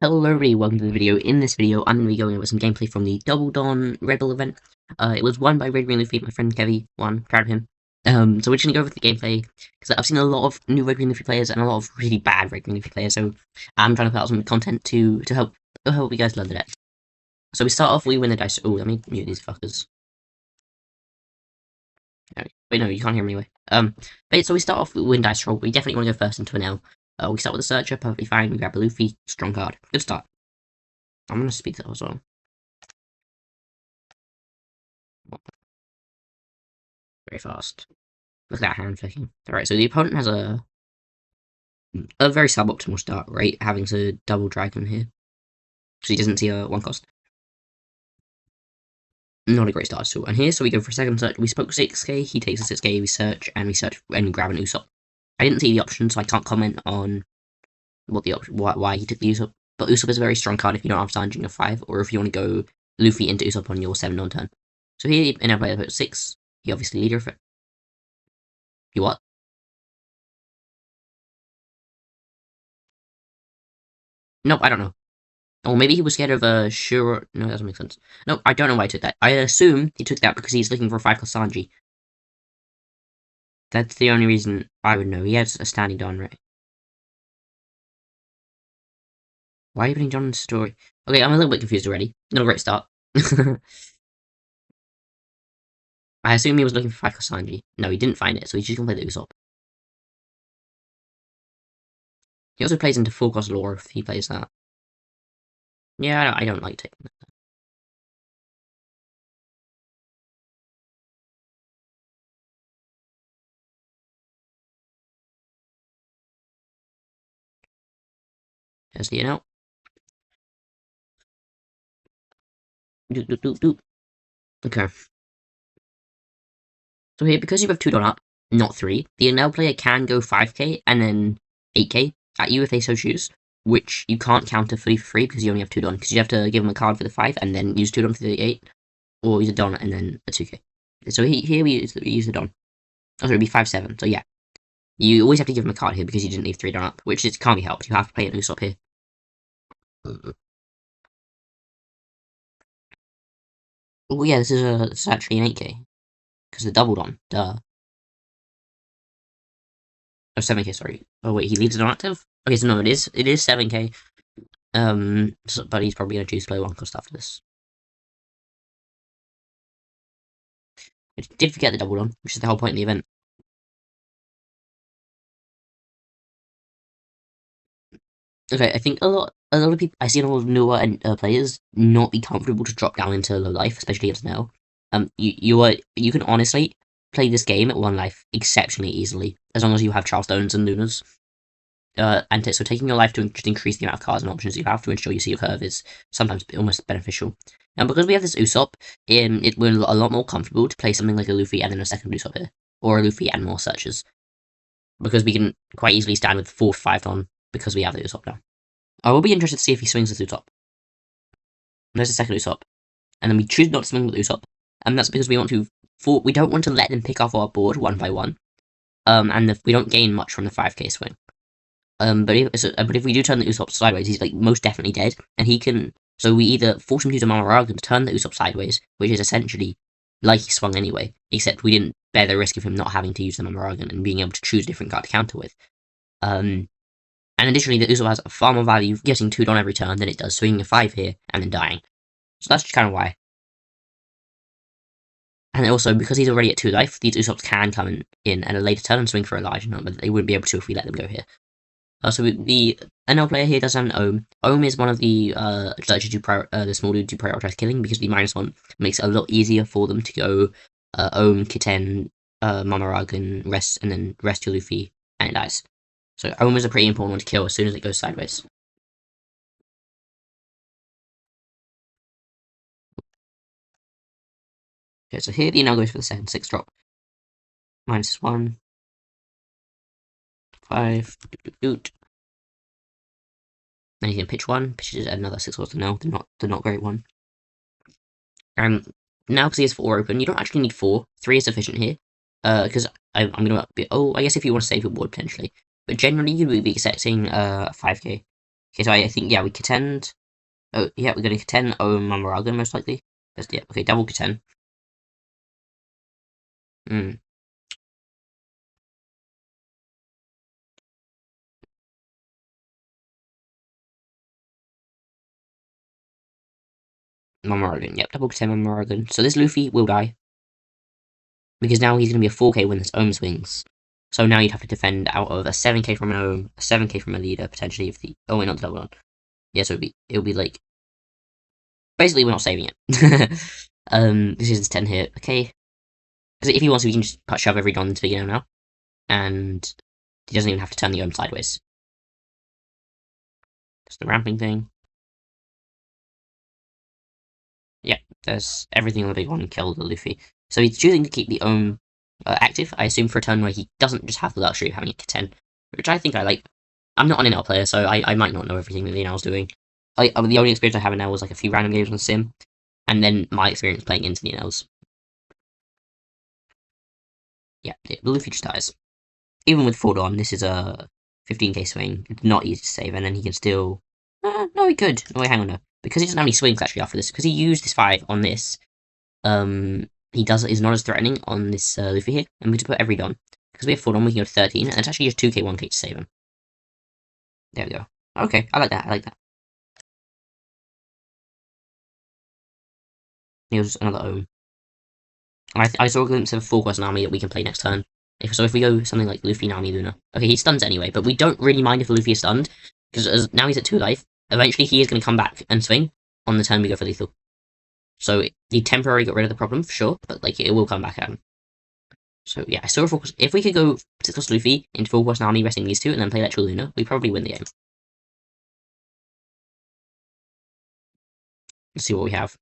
Hello everybody, welcome to the video. In this video, I'm going to be going over some gameplay from the Double Don Red Bull event. It was won by Red Green Luffy, my friend Kevy won, proud of him. So we're just going to go over the gameplay, because I've seen a lot of new Red Green Luffy players and a lot of really bad Red Green Luffy players, so I'm trying to put out some content to help you guys learn the deck. So we start off, we win the dice. Oh, let me mute these fuckers. Wait, no, you can't hear me anyway. So we start off, we win dice roll. We definitely want to go first into an L. We start with a searcher, perfectly fine. We grab a Luffy, strong card. Good start. I'm going to speed that as well. Very fast. Look at that hand flicking. Alright, so the opponent has a very suboptimal start, right? Having to double dragon here. Because he doesn't see a one cost. Not a great start at all. And here, so we go for a second search. We spoke 6k, he takes a 6k, we search and grab an Usopp. I didn't see the option, so I can't comment on what the option, why he took the Usopp. But Usopp is a very strong card if you don't have Sanji in your 5, or if you want to go Luffy into Usopp on your 7 on turn. So here, in our player put 6, he obviously leader of it. You what? Nope, I don't know. Or maybe he was scared of a sure. No, that doesn't make sense. No, I don't know why he took that. I assume he took that because he's looking for a 5 cost Sanji. That's the only reason I would know. He has a standing Don, right? Why are you putting Don in the story? Okay, I'm a little bit confused already. Not a great start. I assume he was looking for 5 cost Sanji. No, he didn't find it, so he's just gonna play the Usopp. He also plays into 4 cost lore if he plays that. Yeah, I don't like taking that. There's the out. Okay. So here, because you have 2 Don up, not 3, the NL player can go 5k and then 8k at you if they so choose, which you can't counter fully for free because you only have 2 Don, because you have to give them a card for the 5 and then use 2 Don for the 8, or use a Don and then a 2k. So here we use the Don. Oh, sorry, it'd be 5-7, so yeah. You always have to give them a card here because you didn't leave 3 Don up, which can't be helped. You have to play an Usopp here. Oh yeah, this is actually an 8k. Because the Double Don, duh. Oh, 7k, sorry. Oh wait, he leaves it on active? Okay, so no, it is 7k. But he's probably gonna choose play 1 cost after this. I did forget the Double Don, which is the whole point of the event. Okay, I think a lot of people, I see a lot of newer players not be comfortable to drop down into low life, especially against now. You can honestly play this game at 1 life exceptionally easily, as long as you have Charles Stones and Lunas. And so taking your life to just increase the amount of cards and options you have to ensure you see your curve is sometimes almost beneficial. And because we have this Usopp, we're a lot more comfortable to play something like a Luffy and then a second Usopp here, or a Luffy and more searches, because we can quite easily stand with 4-5 on because we have the Usopp now. I will be interested to see if he swings the Usopp. There's a second Usopp, and then we choose not to swing with Usopp, and that's because we don't want to let them pick off our board 1 by 1, and we don't gain much from the 5k swing. But if we do turn the Usopp sideways, he's like most definitely dead, and he can. So we either force him to use a Mamaragan to turn the Usopp sideways, which is essentially like he swung anyway, except we didn't bear the risk of him not having to use the Mamaragan and being able to choose a different card to counter with. And additionally, the Usopp has far more value getting 2 Don every turn than it does swinging a 5 here and then dying. So that's just kind of why. And also, because he's already at 2 life, these Usopps can come in at a later turn and swing for a large number. They wouldn't be able to if we let them go here. So the NL player here does have an Ohm. Ohm is one of the the small dude to prioritize killing, because the -1 makes it a lot easier for them to go Ohm, Kitten, Mamaragan, rest, and then rest your Luffy, and it dies. So Ohm is a pretty important one to kill as soon as it goes sideways. Okay, so here the NL goes for the second 6 drop. -1. 5. Doot. Then you can pitch 1, pitches another 6 cost now, the not great one. Now because he has 4 open, you don't actually need 4. 3 is sufficient here. Because I'm gonna be, I guess if you want to save your board potentially. But generally you would be expecting 5k. Okay, so I think, yeah, we contend. Oh, yeah, we're going to contend Mamaragan, most likely. Yeah, okay, double contend. Hmm. Mamaragan, yep, double contend Mamaragan. So this Luffy will die. Because now he's going to be a 4k when this Ohm swings. So now you'd have to defend out of a 7k from an Ohm, a 7k from a leader, potentially if the... Oh, wait, not the double on. Yeah, so it'll be like... Basically, we're not saving it. This is his 10 hit, okay. Because if he wants to, he can just shove every Don into the beginner now. And he doesn't even have to turn the Ohm sideways. It's the ramping thing. Yeah, there's everything on the big one killed the Luffy. So he's choosing to keep the Ohm active, I assume, for a turn where he doesn't just have the luxury of having it contend, which I think I like. I'm not an NL player, so I might not know everything that the NL's doing. The only experience I have in NL was like a few random games on Sim, and then my experience playing into the NLs. Yeah, the Luffy just dies. Even with 4 Don, this is a 15k swing. It's not easy to save, and then he can still... no, he could. No, wait, hang on, no. Because he doesn't have any swings actually after this, because he used this 5 on this, he is not as threatening on this Luffy here. I'm going to put every Don. Because we have 4 Don, we can go to 13, and it's actually just 2k, 1k to save him. There we go. Okay, I like that, I like that. Here's another Ohm. And I saw a glimpse of a 4-quest Nami that we can play next turn. So if we go something like Luffy, Nami, Luna. Okay, he stuns anyway, but we don't really mind if Luffy is stunned, because now he's at 2 life, eventually he is going to come back and swing on the turn we go for lethal. So he temporarily got rid of the problem, for sure, but like it will come back at him. So yeah, I saw a 4-quest. If we could go 6-quest Luffy into 4-quest Nami, resting these two, and then play Electro Luna, we probably win the game. Let's see what we have.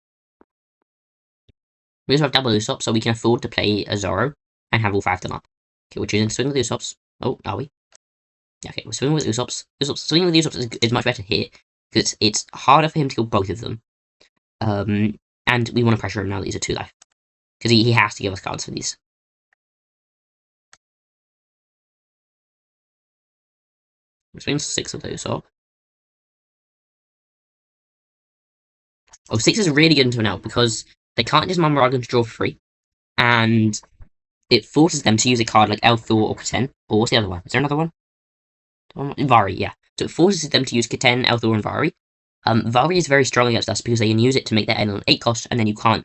We also have double Usopp, so we can afford to play a Zoro and have all 5 done up. Okay, we're choosing to swing with Usopps. Oh, are we? Yeah, okay, we're swinging with Usopps. Swinging with Usopps is much better here, because it's harder for him to kill both of them. And we want to pressure him now that he's at 2 life. Because he has to give us cards for these. We're swinging 6 of those Usopp. Oh, 6 is really good into an out, because they can't just Mamaragan to draw for free. And it forces them to use a card like Elthor or Katen. Or what's the other one? Is there another one? Vari, yeah. So it forces them to use Katen, Elthor, and Vari. Vari is very strong against us because they can use it to make their N 8 cost, and then you can't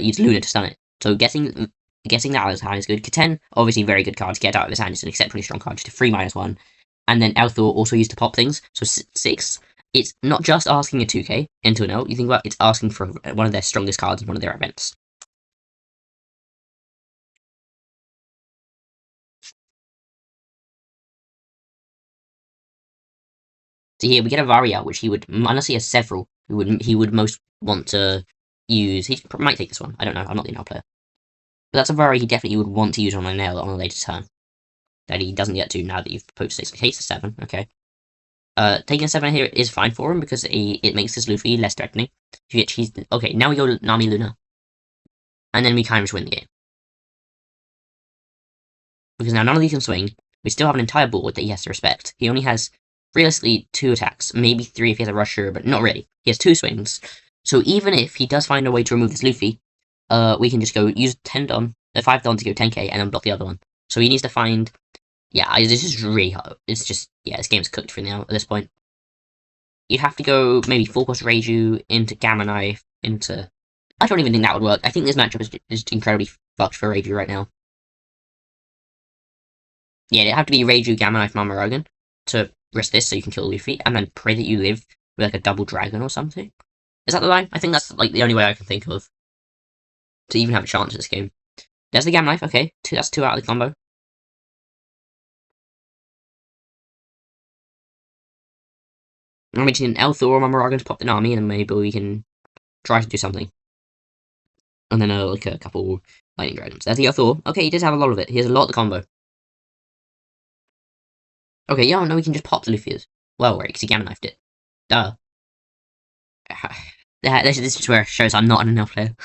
use Luna to stun it. So getting that out of his hand is good. Katen, obviously very good card to get out of his hand. It's an exceptionally strong card, just a free -1. And then Elthor also used to pop things. So 6, it's not just asking a 2k into an L. You think about it's asking for one of their strongest cards in one of their events. So here we get a Vari out, which he would, unless he has several, he would most want to use. He might take this one. I don't know. I'm not the NL player. But that's a Vari he definitely would want to use on a nail on a later turn. That he doesn't get to now that you've proposed 6. Okay, it's a 7. Okay. Taking a 7 here is fine for him because it makes this Luffy less threatening. Okay, now we go Nami Luna. And then we kind of just win the game. Because now none of these can swing. We still have an entire board that he has to respect. He only has, realistically, 2 attacks. Maybe 3 if he has a rusher, but not really. He has 2 swings. So even if he does find a way to remove this Luffy, we can just go use 5 Don to go 10k and then block the other one. So he needs to find... Yeah, this is really hard. It's just... Yeah, this game's cooked for now at this point. You'd have to go maybe 4-cost Reiju into Gamma Knife, into... I don't even think that would work. I think this matchup is just incredibly fucked for Reiju right now. Yeah, it'd have to be Reiju, Gamma Knife, Mamaragan to risk this so you can kill Luffy, and then pray that you live with like a double dragon or something. Is that the line? I think that's like the only way I can think of to even have a chance at this game. There's the Gamma Knife, okay. That's 2 out of the combo. I'm mentioning Elthor or Mamaragan to pop the Nami, and then maybe we can try to do something. And then like a couple lightning dragons. There's the Elthor. Okay, he does have a lot of it. He has a lot of the combo. Okay, yeah, no, we can just pop the Luffy's. Well, right, because he Gamma Knifed it. Duh. This is where it shows I'm not an NL player.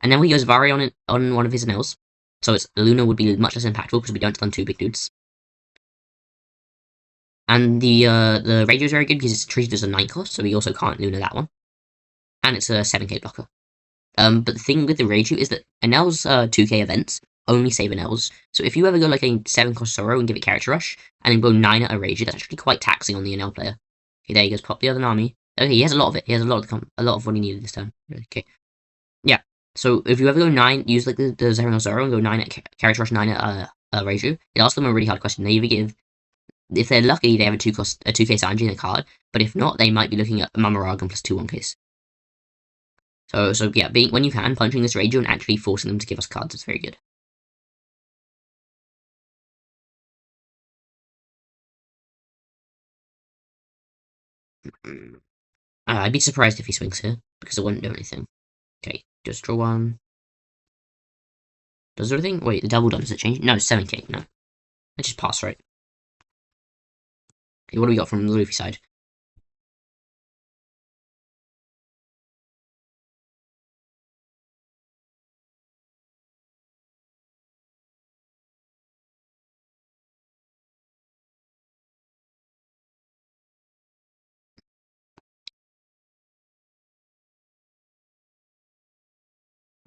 And then we use Vari on one of his NLs. So Luna would be much less impactful because we don't stun 2 big dudes. And the radio is very good because it's treated as a 9 cost, so we also can't Luna that one. And it's a 7k blocker. But the thing with the Reiju is that Enel's 2k events only save Enel's. So if you ever go like a 7 cost Sorrow and give it Character Rush, and then go 9 at a Reiju, that's actually quite taxing on the Enel player. Okay, there he goes, pop the other Nami. Okay, he has a lot of it. He has a lot of what he needed this time. Okay. Yeah. So if you ever go 9, use like the Zero Zoro and go 9 at Character Rush, 9 at Reiju, it asks them a really hard question. They either give, if they're lucky, they have a 2k Sanji in a card, but if not, they might be looking at Mamaragan plus 2 1ks. So yeah, when you can, punching this Reiju and actually forcing them to give us cards is very good. I'd be surprised if he swings here, because it wouldn't do anything. Okay, just draw one. Does everything? Wait, the Double Don, does it change? No, 7k, no. I just pass, right? Okay, what do we got from the Luffy side?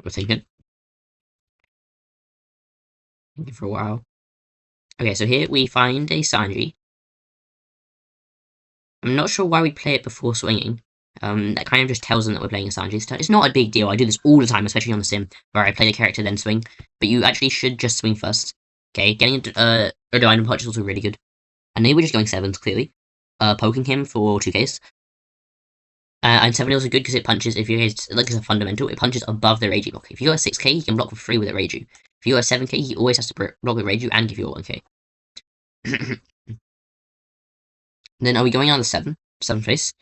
We're thinking. Thinking for a while. Okay, so here we find a Sanji. I'm not sure why we play it before swinging. That kind of just tells them that we're playing a Sanji. It's not a big deal. I do this all the time, especially on the sim, where I play the character then swing. But you actually should just swing first. Okay, getting a Diamond Punch is also really good. And they were just going 7s, clearly. Poking him for 2ks. And 7 is also good because it punches, if you guys, like as a fundamental, it punches above the Reiju block. If you go a 6k, he can block for free with a Reiju. If you go a 7k, he always has to block with Reiju and give you a 1k. Then are we going on the 7? 7 face?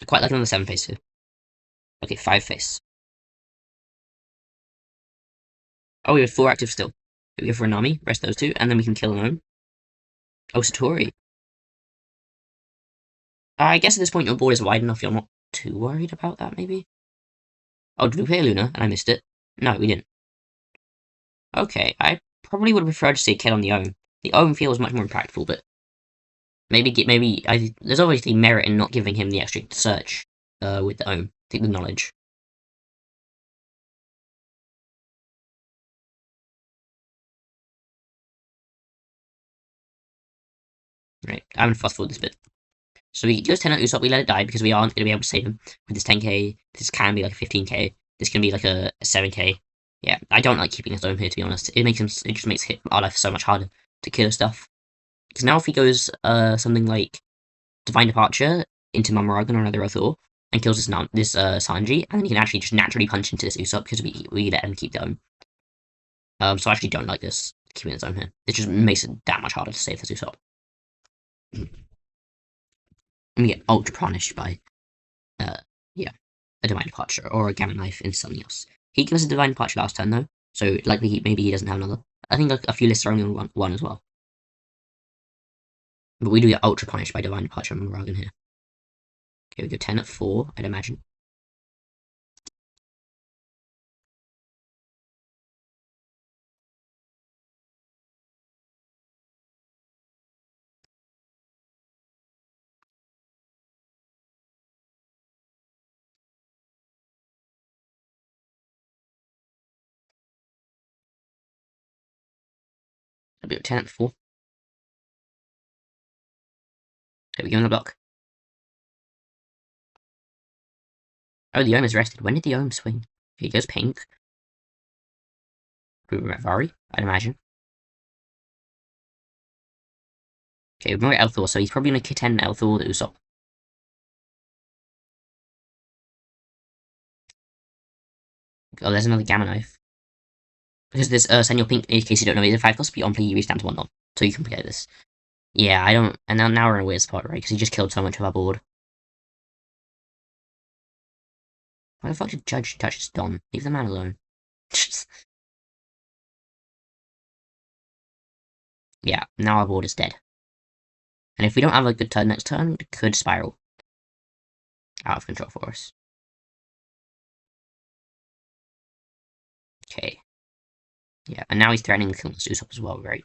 I quite like it on the 7 face here. Okay, 5 face. Oh, we have 4 active still. We go for a Nami, rest those 2, and then we can kill an Ohm. Oh, Satori. I guess at this point your board is wide enough, you're not too worried about that, maybe? Oh, did we play Luna and I missed it? No, we didn't. Okay, I probably would have preferred to see a kill on the Ohm. The Ohm feels much more impactful, but there's obviously merit in not giving him the extra search with the Ohm. I think the knowledge. Right, I haven't fast forward this bit. So we just 10 out Usopp, we let it die because we aren't going to be able to save him with this 10k. This can be like a 15k. This can be like a 7k. Yeah, I don't like keeping his Ohm here, to be honest. It just makes our life so much harder to kill stuff. Because now if he goes something like Divine Departure into Mamaragan or another Author and kills this Sanji, and then he can actually just naturally punch into this Usopp because we let him keep the Ohm. So I actually don't like this, keeping his Ohm here. It just makes it that much harder to save this Usopp. And we get ultra punished by, yeah, a Divine Departure or a Gamma Knife into something else. He gave us a Divine Departure last turn though, so likely maybe he doesn't have another. I think a few lists are only on one as well. But we do get ultra punished by Divine Departure and Mamaragan here. Okay, we go 10 at 4, I'd imagine. A bit of 10 at 4. Okay, we go on the block. Oh, the Ohm is rested. When did the Ohm swing? Okay, he goes pink. We were at Vari, I'd imagine. Okay, we're at Elthor, so he's probably going to Kitten Elthor the Usopp. Oh, there's another Gamma Knife. Because this Senor Pink, in case you don't know, is a 5 cost, but on play you reach down to 1 non. So you can play this. Yeah, I don't. And now we're in a weird spot, right? Because he just killed so much of our board. Why the fuck did Judge touch his Don? Leave the man alone. Yeah, now our board is dead. And if we don't have a good turn next turn, it could spiral out of control for us. Okay. Yeah, and now he's threatening to kill Usopp as well, right?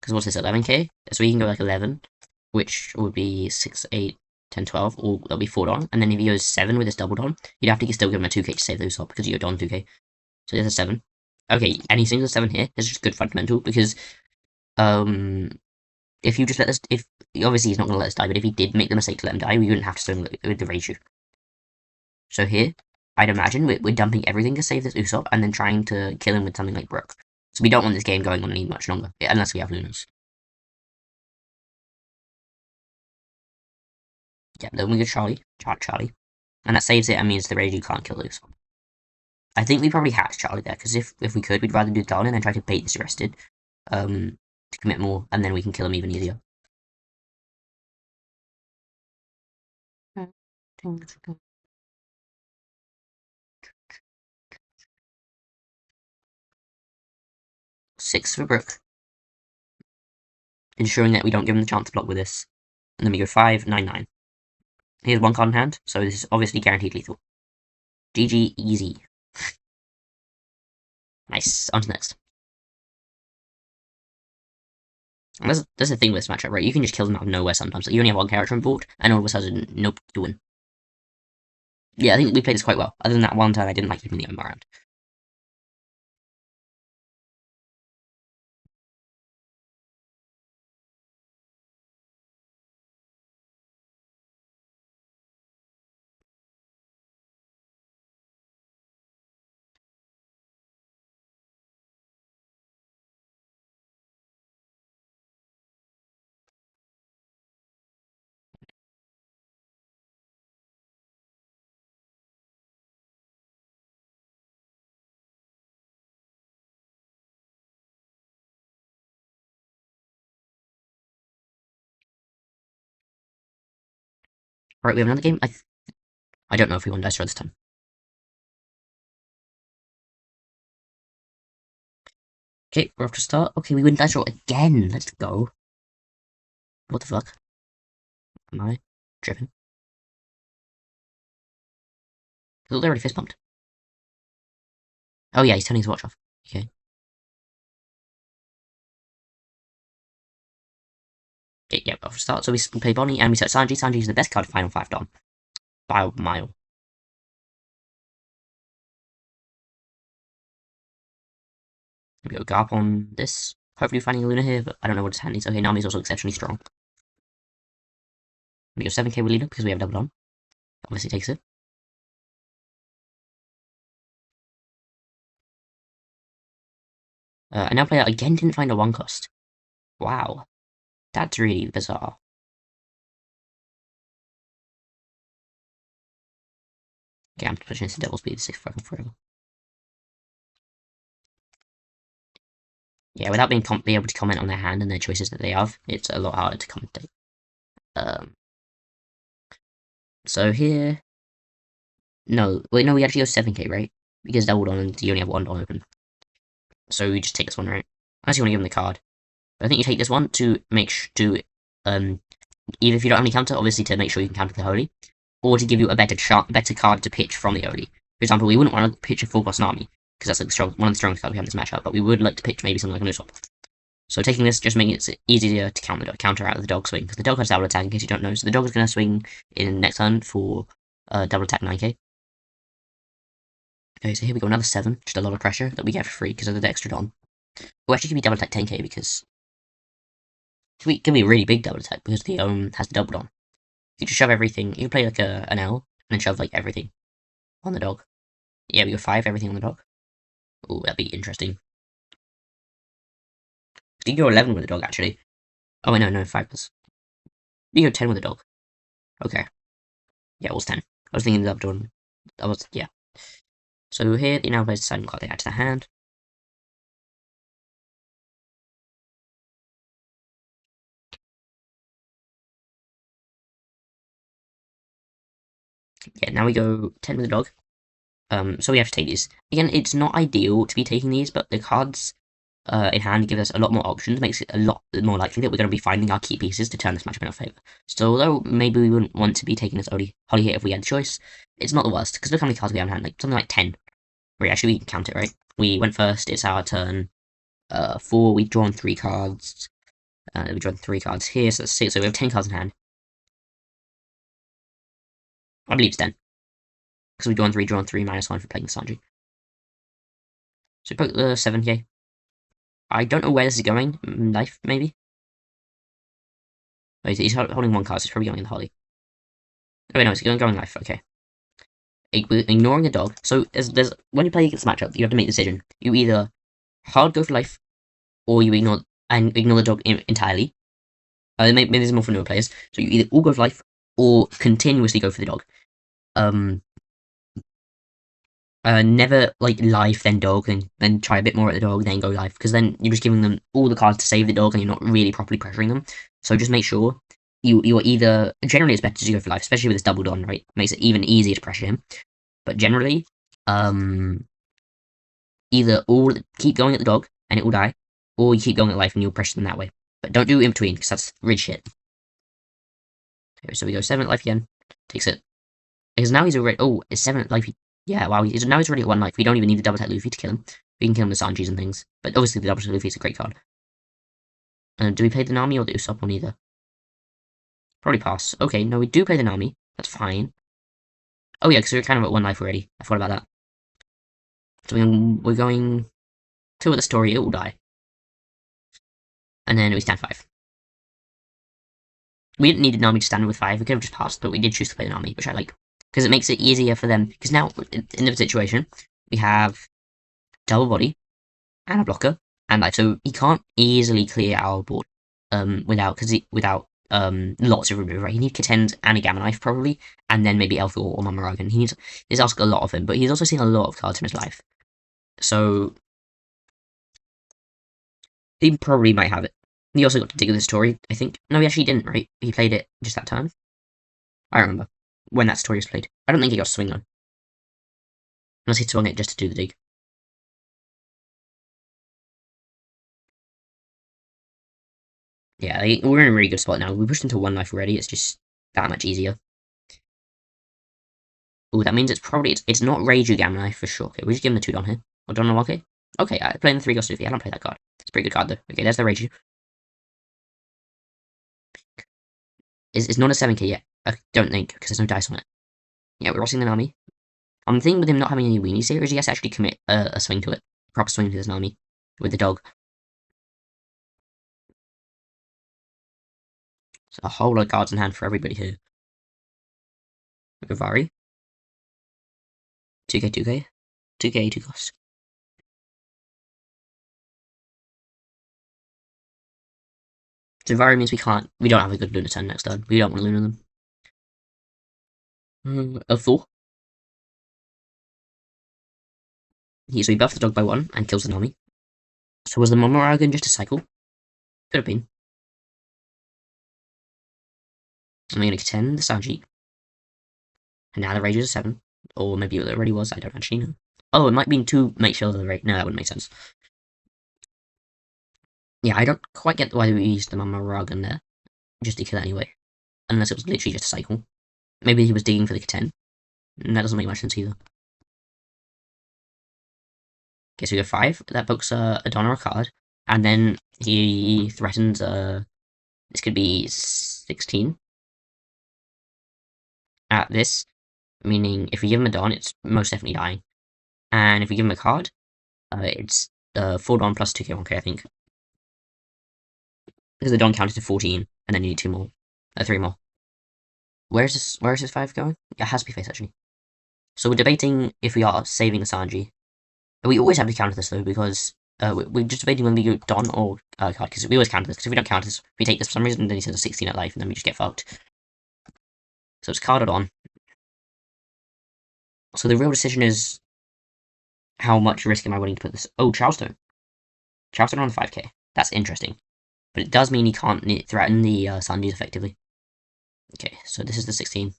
Because what's this, 11k? So we can go like 11, which would be 6, 8, 10, 12, or that'll be 4 Don. And then if he goes 7 with this double Don, you'd have to still give him a 2k to save those up because you're Don 2k. So there's a 7. Okay, and he sings a 7 here. It's just good fundamental because if you just let this, if obviously he's not going to let us die, but if he did make the mistake to let him die, we wouldn't have to swing with the Reiju. So here, I'd imagine we're dumping everything to save this Usopp and then trying to kill him with something like Brook. So we don't want this game going on any much longer, unless we have Lunas. Yeah, then we go Charlie, and that saves it and means the Reiju can't kill Usopp. I think we probably hatch Charlie there, because if we could, we'd rather do Don and then try to bait this arrested, to commit more, and then we can kill him even easier. Six for Brook, ensuring that we don't give him the chance to block with this. And then we go 5, 9, 9. He has one card in hand, so this is obviously guaranteed lethal. GG, easy. Nice, on to the next. And that's the thing with this matchup, right? You can just kill them out of nowhere sometimes. Like, you only have one character on board, and all of a sudden, nope, you win. Yeah, I think we played this quite well. Other than that one time I didn't like keeping the Emma around. Alright, we have another game. I don't know if we won dice roll this time. Okay, we're off to start. Okay, we win dice roll again. Let's go. What the fuck? Am I tripping? I thought they already fist bumped. Oh yeah, he's turning his watch off. Okay. Okay, yeah, off to start. So we play Bonnie and we set Sanji. Sanji is the best card to Final 5 Dom. By a mile. We go Garp on this. Hopefully finding a Luna here, but I don't know what his hand is. Okay, Nami's also exceptionally strong. We go 7k with Luna because we have double on. Obviously takes it. And now player again didn't find a 1 cost. Wow. That's really bizarre. Okay, I'm pushing this to double speed to 6 fucking forever. Yeah, without being able to comment on their hand and their choices that they have, it's a lot harder to commentate. So here... No, wait, no, we actually go 7k, right? Because double Don and you only have 1 Don open. So we just take this one, right? Unless you want to give them the card. But I think you take this one to make either if you don't have any counter, obviously to make sure you can counter the Holy, or to give you a better card to pitch from the Holy. For example, we wouldn't want to pitch a full cost army, because that's like one of the strongest cards we have in this matchup, but we would like to pitch maybe something like an Usopp. So taking this just makes it easier to counter out of the dog swing, because the dog has double attack in case you don't know, so the dog is going to swing in next turn for double attack 9k. Okay, so here we go, another 7, just a lot of pressure that we get for free because of the extra Don. Well, actually, it could be double attack 10k because it can be a really big double attack because the has the double Don. You just shove everything. You can play like an L and then shove like everything on the dog. Yeah, we go 5, everything on the dog. Oh, that'd be interesting. You can go 11 with the dog actually. Oh wait, no, 5 plus. You go 10 with the dog. Okay. Yeah, it was 10. I was thinking the double Don. Yeah. So here, the now plays the second card they add to the hand. Yeah, now we go 10 with the dog. So we have to take these. Again, it's not ideal to be taking these, but the cards in hand give us a lot more options, makes it a lot more likely that we're going to be finding our key pieces to turn this matchup in our favour. So although maybe we wouldn't want to be taking this Holy here if we had the choice, it's not the worst, because look how many cards we have in hand, like something like 10. Wait, actually we can count it, right? We went first, it's our turn. 4, we've drawn 3 cards. We draw 3 cards here, so that's 6. So we have 10 cards in hand. I believe it's 10. Because we draw 3, -1 for playing the Sanji. So we put the 7k. I don't know where this is going. Life, maybe? Oh, he's holding 1 card, so he's probably going in the Holly. Oh, wait, no, it's going life, okay. Ignoring the dog. So there's when you play against the matchup, you have to make a decision. You either hard go for life, or you ignore the dog entirely. Maybe there's more for newer players. So you either all go for life, or continuously go for the dog. Never like life then dog, and then try a bit more at the dog, then go life, because then you're just giving them all the cards to save the dog, and you're not really properly pressuring them. So just make sure you are either, generally it's better to go for life, especially with this Double Don, right? Makes it even easier to pressure him. But generally, either all keep going at the dog and it will die, or you keep going at life and you'll pressure them that way. But don't do in between, because that's really shit. Okay, so we go 7 at life again, takes it. Because now he's already, oh, it's 7 at life. Yeah, wow, now he's already at 1 life. We don't even need the double tap Luffy to kill him. We can kill him with Sanjis and things. But obviously the double tap Luffy is a great card. Do we play the Nami or the Usopp on either? Probably pass. Okay, no, we do play the Nami. That's fine. Oh yeah, because we're kind of at 1 life already. I forgot about that. So we're going 2 at the story, it will die. And then we stand 5. We didn't need a Nami to stand with 5, we could have just passed, but we did choose to play the Nami, which I like. Because it makes it easier for them. Because now, in the situation, we have double body, and a blocker, and life. So he can't easily clear our board without lots of remove, right? He needs Kitens and a Gamma Knife, probably, and then maybe Elf or Mamaragan. He's asked a lot of him, but he's also seen a lot of cards in his life. So he probably might have it. He also got to dig the story, I think. No, he actually didn't, right? He played it just that turn. I remember when that story was played. I don't think he got to swing though. Unless he swung it just to do the dig. Yeah, we're in a really good spot now. We pushed into 1 life already, it's just that much easier. Oh, that means it's not Reiju Gamma Knife for sure. Okay, we just give him the 2 Don here. Or Don okay? Okay, I play in the 3 Ghost Luffy. I don't play that card. It's a pretty good card though. Okay, there's the Reiju. It's not a 7k yet. I don't think, because there's no dice on it. Yeah, we're rossing the Nami. The thing with him not having any weenies here is he has to actually commit a swing to it. A proper swing to this Nami. With the dog. So a whole lot of cards in hand for everybody here. We go Vari. 2k, 2k. 2k, 2 cost. So Vari means we don't have a good Luna turn next turn. We don't want to Luna them. A Thor. So he buffs the dog by 1 and kills the Nami. So was the Momoragan just a cycle? Could have been. I'm going to extend the Sanji. And now the Rage is a 7. Or maybe it already was, I don't actually know. Oh, it might be 2 make sure the Rage. No, that wouldn't make sense. Yeah, I don't quite get why we used the Momoragan there. Just to kill it anyway. Unless it was literally just a cycle. Maybe he was digging for the Keten. And that doesn't make much sense either. Okay, so we go 5. That books a Don or a card. And then he threatens this could be 16. At this, meaning if we give him a Don, it's most definitely dying. And if we give him a card, it's 4 Don plus 2k 1k, I think. Because the Don counted to 14, and then you need 2 more. 3 more. Where is this 5 going? It has to be face, actually. So we're debating if we are saving the Sanji. We always have to counter this, though, because we're just debating when we go Don or card, because we always counter this, because if we don't counter this, we take this for some reason, then he says a 16 at life, and then we just get fucked. So it's carded on. So the real decision is how much risk am I willing to put this? Oh, Charleston. Charleston on the 5k. That's interesting. But it does mean he can't threaten the Sanjis effectively. Okay, so this is the 16.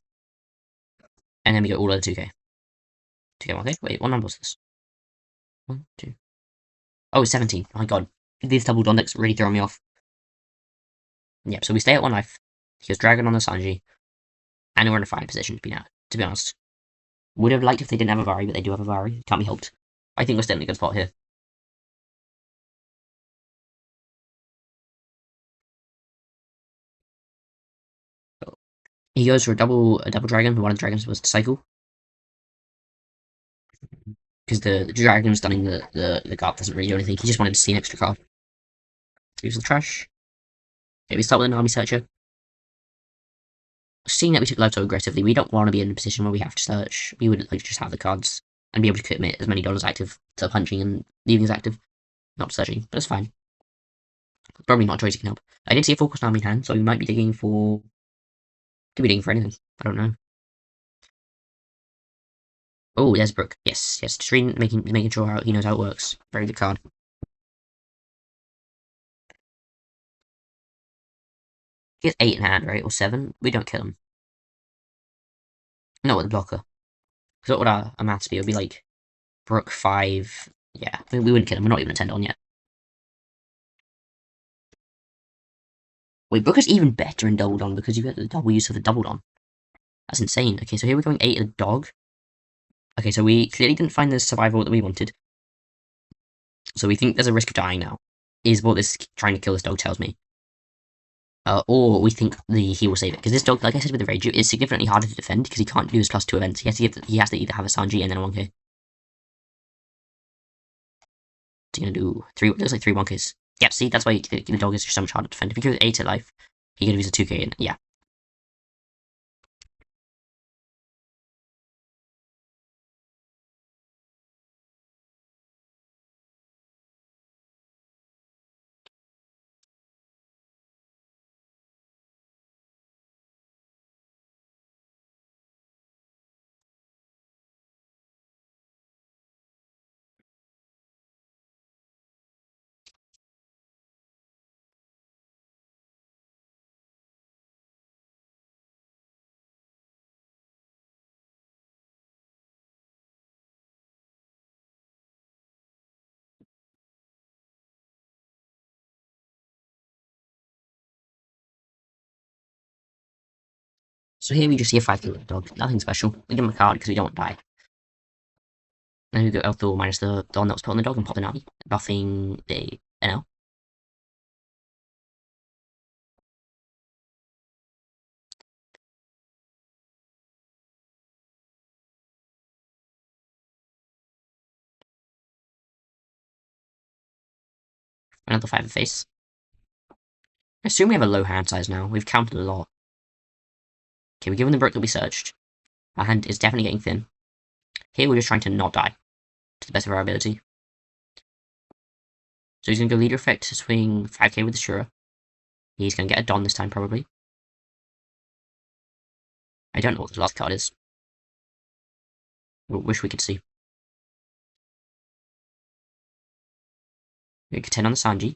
And then we go all of the 2k. 2k, okay? Wait, what number was this? 1, 2. Oh, it's 17. Oh my god. These double Don decks really throw me off. Yep, so we stay at 1 life. He has Dragon on the Sanji. And we're in a fine position to be honest. Would have liked if they didn't have a Vari, but they do have a Vari. Can't be helped. I think we're still in a good spot here. He goes for a double dragon. One of the dragons was the cycle because the dragon stunning the guard doesn't really do anything. He just wanted to see an extra card. Use the trash. Okay, we start with an army searcher. Seeing that we took life so aggressively, we don't want to be in a position where we have to search. We would like to just have the cards and be able to commit as many dollars active to punching and leaving as active, not searching. But that's fine. Probably not a choice you can help. I did see a full cost army in hand, so we might be digging for. Could be digging for anything. I don't know. Oh, there's Brook. Yes, yes. Just making sure he knows how it works. Very good card. He has 8 in hand, right? Or 7? We don't kill him. No, with the blocker. Because what would our maths be? It would be like Brook 5. Yeah, we wouldn't kill him. We're not even a 10 on yet. Wait, Brook is even better in Double Don because you get the double use of the Double Don. That's insane. Okay, so here we're going 8 of the dog. Okay, so we clearly didn't find the survival that we wanted. So we think there's a risk of dying now. Is what this trying to kill this dog tells me. Or we think he will save it. Because this dog, like I said with the Rage, is significantly harder to defend because he can't do his +2 events. He has to either have a Sanji and then a 1k. He's going to do 3, looks like 3 1ks. Yep, see, that's why the dog is just so much harder to defend. If he goes 8 at life, he could use a 2k and yeah. So here we just see a 5k dog. Nothing special. We give him a card because we don't want to die. Then we go Elthor minus the Don that was put on the dog and pop an army, buffing the NL. Another 5 of face. I assume we have a low hand size now. We've counted a lot. Okay, we're given the Brook that we searched. Our hand is definitely getting thin. Here we're just trying to not die, to the best of our ability. So he's going to go leader effect to swing 5k with the Shura. He's going to get a Don this time, probably. I don't know what the last card is. Wish we could see. We get 10 on the Sanji.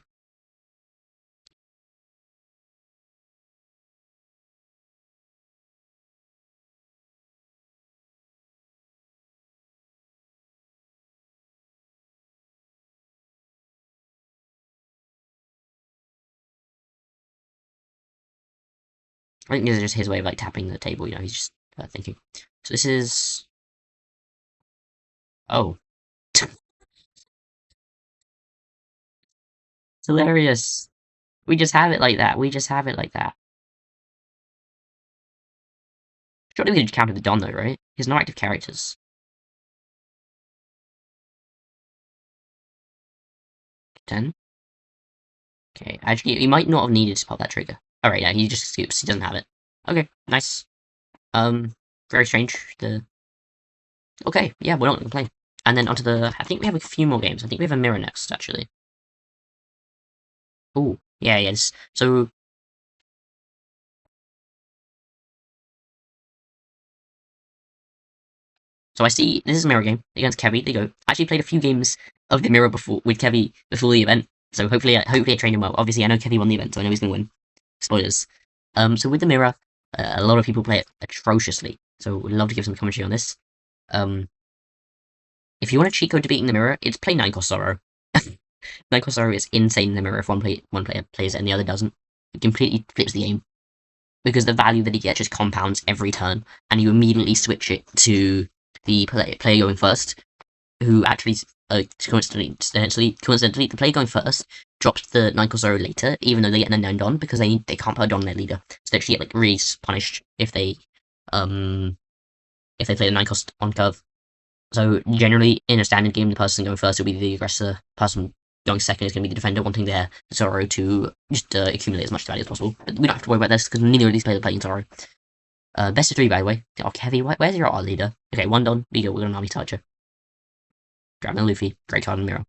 I think this is just his way of like tapping the table, you know, he's just thinking. So this is... Oh. It's hilarious. We just have it like that. We just have it like that. Surely we could counter the Don though, right? He's no active characters. 10. Okay, actually, he might not have needed to pop that trigger. Alright, yeah, he just scoops. He doesn't have it. Okay, nice. Very strange. Okay, yeah, we're not gonna complain. And then onto the... I think we have a few more games. I think we have a mirror next, actually. Oh, yeah, yes. So... So I see... This is a mirror game against Kevy. They go. I actually played a few games of the mirror before with Kevy before the event. So hopefully I trained him well. Obviously, I know Kevy won the event, so I know he's gonna win. Spoilers. So with the mirror, a lot of people play it atrociously. So we'd love to give some commentary on this. If you want a cheat code to beating the mirror, it's play 9 cost Sorrow. 9 cost Sorrow is insane in the mirror if one player plays it and the other doesn't. It completely flips the game. Because the value that he gets just compounds every turn, and you immediately switch it to the player going first. who actually coincidentally, the player going first drops the 9 Zoro later, even though they get an unknown Don because they can't put a Don on their leader, so they actually get like really punished if they play the 9 cost on curve. So generally, in a standard game, the person going first will be the aggressor. The person going second is going to be the defender, wanting their Zoro to just accumulate as much value as possible. But we don't have to worry about this because neither of these players are playing Zoro. Best of 3, by the way. Oh, Heavy, where's your art leader? Okay, 1 Don. We go. We're gonna Nami Toucher. Grab the Luffy. Great card in the mirror.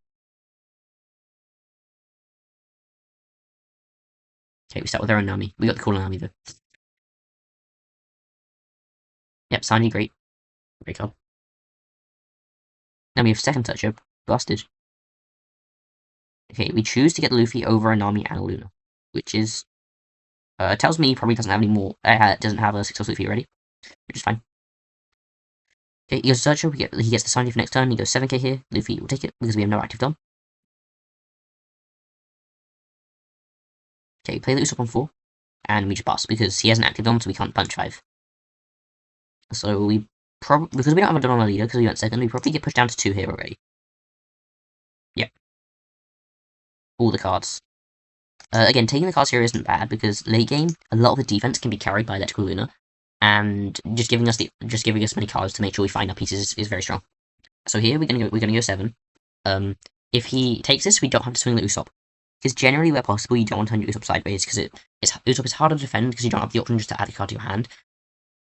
Okay, we start with our own Nami. We got the cooler Nami though. Yep, Sanji, great. Great card. Now we have second toucher, Busted. Okay, we choose to get Luffy over a Nami and a Luna, which is tells me he probably doesn't have any more. Doesn't have a 6 Luffy already, which is fine. Okay, he goes Searcher. He gets the Sanji for next turn. He goes 7k here. Luffy will take it because we have no active Dom. Okay, play the Usopp on 4, and we just pass because he has an active Dom, so we can't punch 5. So we probably, because we don't have a Don on our leader because we went second, we probably get pushed down to 2 here already. Yep. All the cards. Again, taking the cards here isn't bad because late game, a lot of the defense can be carried by Electrical Luna, and just giving us many cards to make sure we find our pieces is very strong. So here we're gonna go 7. If he takes this, we don't have to swing the Usopp. Because generally, where possible, you don't want to turn your Usopp sideways because Usopp is harder to defend because you don't have the option just to add a card to your hand,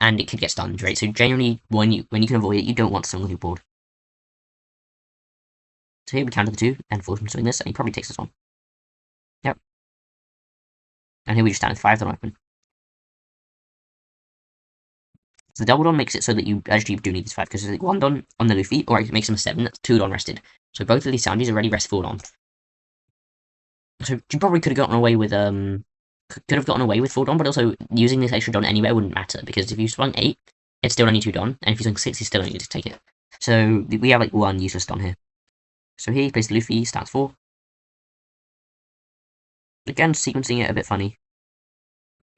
and it could get stunned, right? So generally, when you can avoid it, you don't want to swing with your board. So here we counter the 2 and force him to swing this, and he probably takes this one. Yep. And here we just stand with 5 Don open. So the double Don makes it so that you actually do need this 5 because there's like 1 Don on the Luffy, or it makes him a 7. That's 2 Don rested. So both of these Sanjis already rest 4 Don. So you probably could have gotten away with 4 Don, but also using this extra Don anywhere wouldn't matter because if you swung 8, it's still only 2 Don, and if you swung 6, you still only need to take it. So we have like 1 useless Don here. So here he plays Luffy, stands 4. Again, sequencing it a bit funny.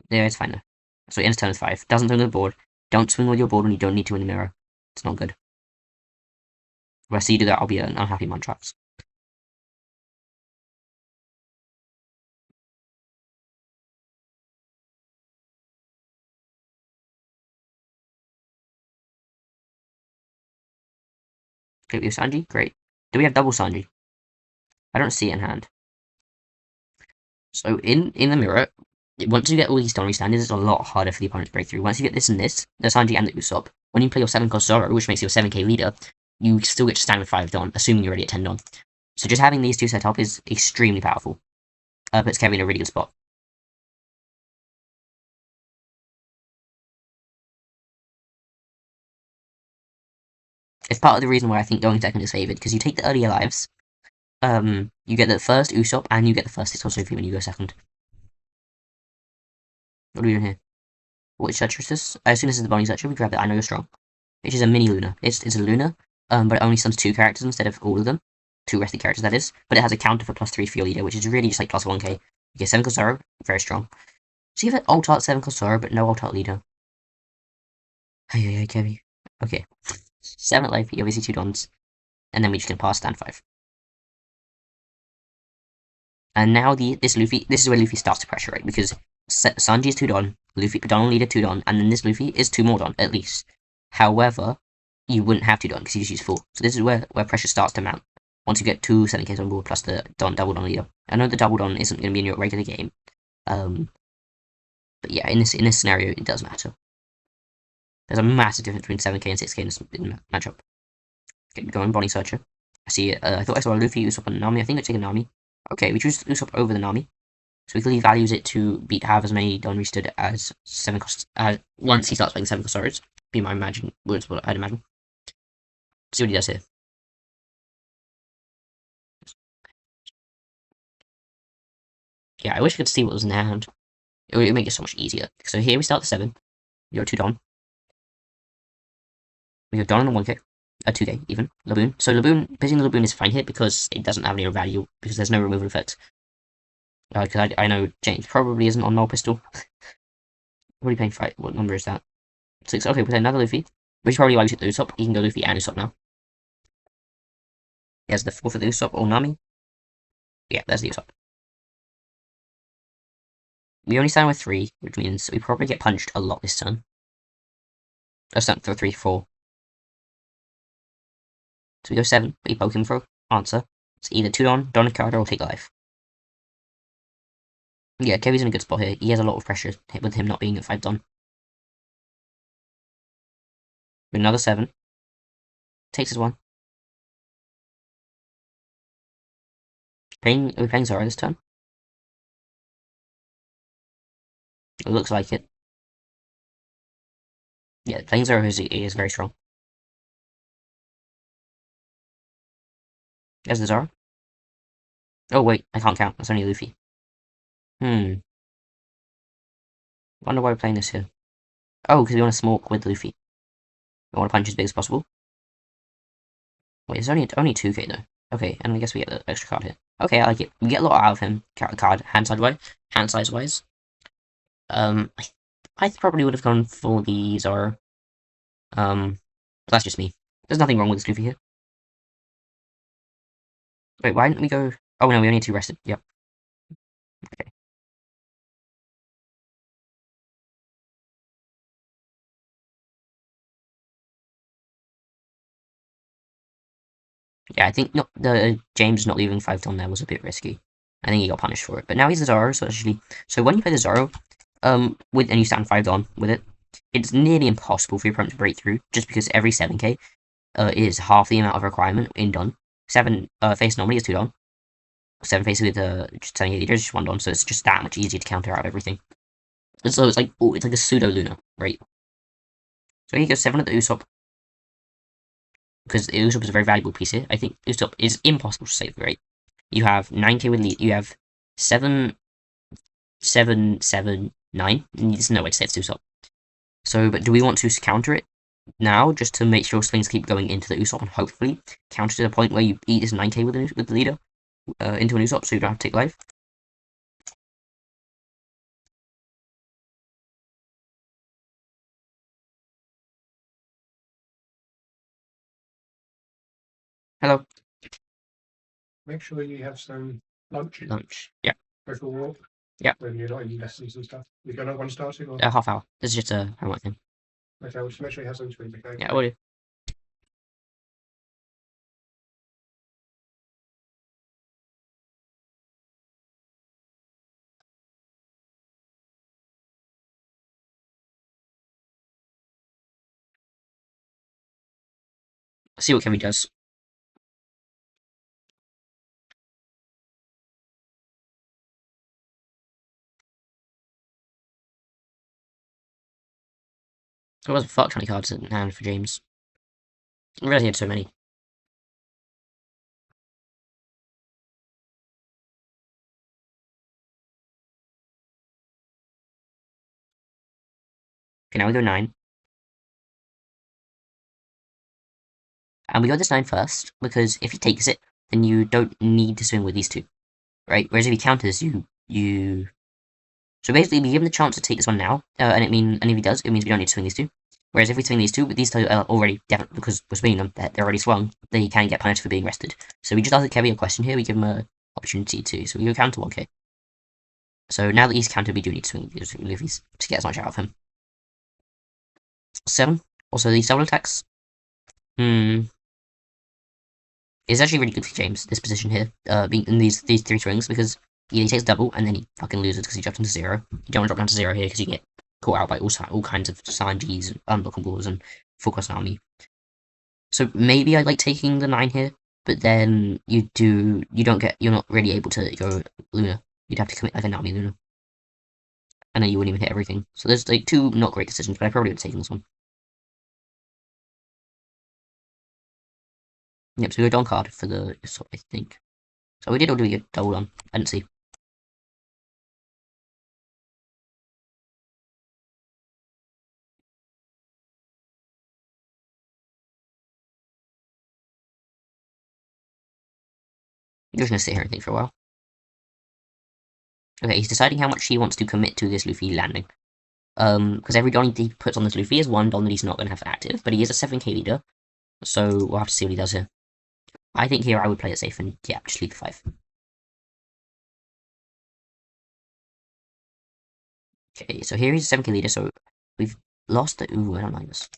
Yeah, it's fine though. So it ends turn with 5. Doesn't turn to the board. Don't swing with your board when you don't need to in the mirror. It's not good. If I see you do that, I'll be an unhappy Mantrax. Okay, we have Sanji. Great. Do we have double Sanji? I don't see it in hand. So in the mirror, once you get all these Donnery standards, it's a lot harder for the opponent to break through. Once you get this and this, the Sanji and the Usopp, when you play your 7 cost Zoro, which makes you a 7k leader, you still get to stand with 5 Don, assuming you're already at 10 Don. So just having these 2 set up is extremely powerful. Puts Kevin in a really good spot. It's part of the reason why I think going second is favoured, because you take the earlier lives, you get the first Usopp, and you get the first 6 cost Luffy when you go second. What are we doing here? Which Searcher is this? I assume this is the Bonnie Searcher. We grab it. I know you're strong. Which is a mini Luna. It's a Luna, but it only stuns 2 characters instead of all of them. 2 rested characters, that is. But it has a counter for +3 for your leader, which is really just like +1k. You get 7 cost Zoro, very strong. So you have an ult art 7 cost Zoro, but no ult art leader. Hey, Kevin. Okay. 7 at life, you obviously 2 Dons. And then we just can pass stand 5. And now this is where Luffy starts to pressure, right? Because Sanji is 2 Don, Luffy Don leader 2 Don, and then this Luffy is 2 more Don, at least. However, you wouldn't have 2 Don because you just use 4. So this is where pressure starts to mount. Once you get 2 7Ks on board plus the double Don leader. I know the double Don isn't going to be in your regular game. But yeah, in this scenario, it does matter. There's a massive difference between 7k and 6k in the matchup. Okay, going Bonnie Searcher. I see it. I thought I saw a Luffy, Usopp, and Nami. I think I take a Nami. Okay, we choose Usopp over the Nami. So we clearly values it to have as many Don restood as 7 cost once he starts playing 7 cost Zoros. Be my words, what I'd imagine. Let's see what he does here. Yeah, I wish I could see what was in their hand. It would make it so much easier. So here we start the 7. We go 2 Don. We have Don on a 1k. A 2k even. Laboon. So Laboon, pitching the Laboon is fine here because it doesn't have any value because there's no removal effect. Because I know James probably isn't on Null Pistol. What are you paying 5? What number is that? 6. Okay, we play another Luffy. Which is probably why we took the Usopp. He can go Luffy and Usopp now. There's the 4 for the Usopp or Nami. Yeah, there's the Usopp. We only stand with 3, which means we probably get punched a lot this turn. Oh, stand for 3, 4. So we go 7, we poke him for answer. It's either 2 Don a card, or take life. Yeah, Kevy's in a good spot here. He has a lot of pressure with him not being at 5 Don. Another 7. Takes his 1. Are we playing Zoro this turn? It looks like it. Yeah, playing Zoro is very strong. There's the Zoro. Oh wait, I can't count. That's only Luffy. Wonder why we're playing this here. Oh, because we want to smoke with Luffy. We want to punch as big as possible. Wait, it's only 2k though. Okay, and I guess we get the extra card here. Okay, I like it. We get a lot out of him. Card hand size wise. I probably would have gone for the Zoro. That's just me. There's nothing wrong with this Luffy here. Wait, why didn't we go? Oh no, we only need 2 rested. Yep. Okay. Yeah, I think James not leaving 5 Don there was a bit risky. I think he got punished for it. But now he's the Zoro, so actually, when you play the Zoro, and you stand 5 Don with it, it's nearly impossible for your opponent to break through, just because every 7k is half the amount of requirement in Don. 7 face normally is 2 Don. 7 faces with just 78 leaders, just 1 Don, so it's just that much easier to counter out everything. And so it's like a pseudo Luna, right? So here you go, 7 at the Usopp. Because Usopp is a very valuable piece here. I think Usopp is impossible to save, right? You have 9k with lead. You have 7, 7, 7, 9. There's no way to save Usopp. So, but do we want to counter it now, just to make sure slings keep going into the Usopp and hopefully counter to the point where you eat this 9k with the leader into an Usopp, so you don't have to take life? Hello. Make sure you have some lunch. Lunch. Yeah. Go for a walk. Yeah. When you're not in lessons and stuff. You going at 1 starting or? A half hour. This is just a homework thing. Okay, well, just make sure you have some to eat. Okay. Yeah, I will do. See what Kevin does. There was a fuck 20 cards in hand for James. I realized he had so many. Okay, now we go 9. And we go this 9 first, because if he takes it, then you don't need to swing with these 2. Right? Whereas if he counters, you... So basically, we give him the chance to take this one now, and if he does, it means we don't need to swing these 2. Whereas if we swing these 2, but these 2 are already, definitely, because we're swinging them, they're already swung, then he can get punished for being rested. So we just ask Kevin a question here, we give him an opportunity to, so we go counter 1k. So now that he's countered, we do need to swing these Luffy's to get as much out of him. 7. Also, these double attacks. It's actually really good for James, this position here, being in these 3 swings, because he takes double, and then he fucking loses because he dropped into 0. You don't want to drop down to 0 here, because you get caught out by all kinds of Sanjis, and unblockables, and full cost army. So maybe I like taking the 9 here, but then you're not really able to go Luna. You'd have to commit like a Nami Luna. And then you wouldn't even hit everything. So there's like 2 not great decisions, but I probably would have taken this one. Yep, so we go Don card for the Usopp, I think. So we did, or do we get Double Don? I didn't see. You're just gonna sit here and think for a while. Okay, he's deciding how much he wants to commit to this Luffy landing. Because every Don he puts on this Luffy is 1 Don that he's not gonna have active, but he is a 7k leader. So we'll have to see what he does here. I think here I would play it safe and, yeah, just leave the 5. Okay, so here he's 7k leader, so we've lost the... Ooh, I don't like this.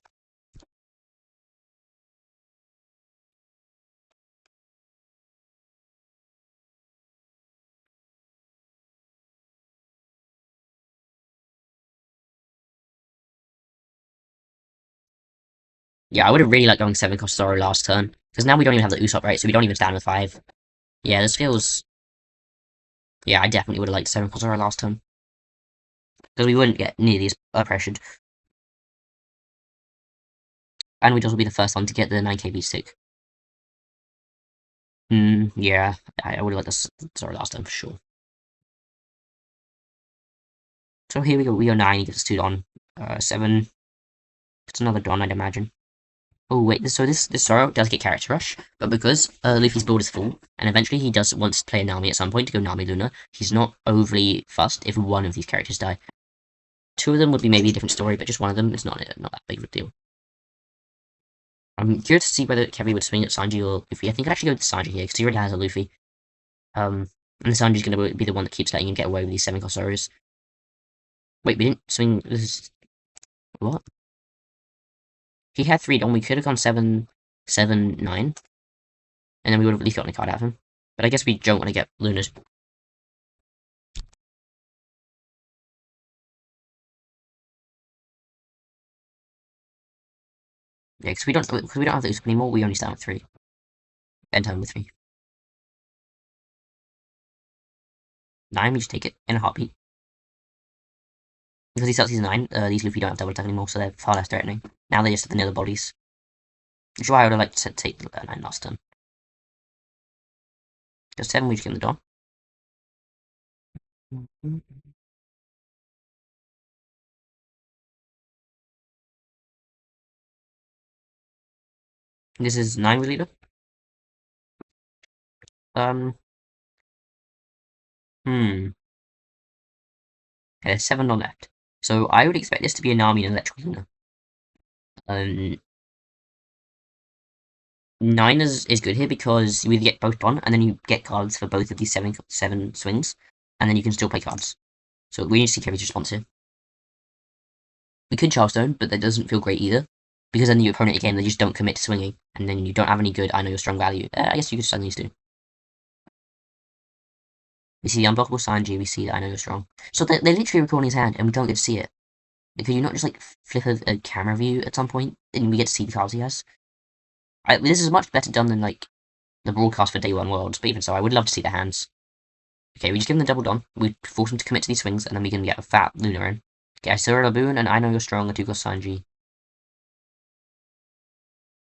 Yeah, I would have really liked going 7 cost Zoro last turn, because now we don't even have the Usopp, right, so we don't even stand with 5. Yeah, this feels... Yeah, I definitely would have liked 7 cost Zoro last turn. Because we wouldn't get nearly as pressured. And we'd also be the first one to get the 9k beat stick. Yeah, I would have liked this Zoro last time for sure. So here we go, we go 9, he gets us 2 Don. 7, it's another Don, I'd imagine. Oh wait, so this Zoro does get character rush, but because Luffy's build is full, and eventually he does want to play Nami at some point to go Nami Luna, he's not overly fussed if one of these characters die. 2 of them would be maybe a different story, but just one of them is not that big of a deal. I'm curious to see whether Kevin would swing at Sanji or Luffy. I think I'd actually go with Sanji here, because he already has a Luffy. And Sanji's going to be the one that keeps letting him get away with these 7 cost Zoros. Wait, we didn't swing... This is... What? He had 3 Don, we could have gone 7, 7, 9. And then we would have at least gotten a card out of him. But I guess we don't want to get Luna's. Yeah, because we don't have the Usopp anymore, we only start with 3. End time with 3. 9, we just take it in a heartbeat. Because he starts season 9, these Luffy don't have double attack anymore, so they're far less threatening. Now they just have the nil bodies. Which is why I would have liked to take the 9 last turn. Because 7, we just get in the door. This is 9 with leader. Hmm. Okay, 7 on left. So I would expect this to be a Nami and Electrical Luna. 9 is good here because you either get both Don, and then you get cards for both of these 7 swings, and then you can still play cards. So we need to see Kevin's response here. We could Charlestone, but that doesn't feel great either. Because then the opponent again, they just don't commit to swinging, and then you don't have any good I know your strong value. I guess you could stun these two. We see the unblockable Sanji, we see that I know you're strong. So they're literally recording his hand, and we don't get to see it. Could you not just like flip a camera view at some point, and we get to see the cards he has? This is much better done than like the broadcast for Day 1 Worlds, but even so, I would love to see the hands. Okay, we just give him the double Don, we force him to commit to these swings, and then we can get a fat Luna in. Okay, I still a Laboon, and I know you're strong, a Tuko Sanji.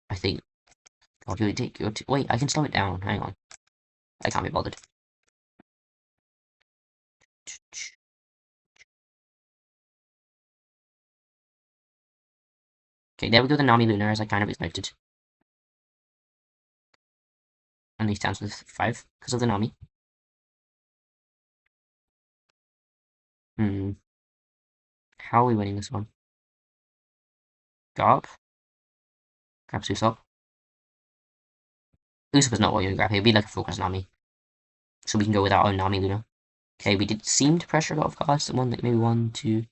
I think. God, you take your. Wait, I can slow it down. Hang on. I can't be bothered. Okay, there we go, the Nami Luna, as I kind of expected. And he stands with 5 because of the Nami. How are we winning this one? Garp? Grab Usopp. Usopp is not what you would grab here, it'd be like a full class Nami. So we can go with our own Nami Luna. Okay, we did seem to pressure a lot of cards. One, like maybe 1, 2.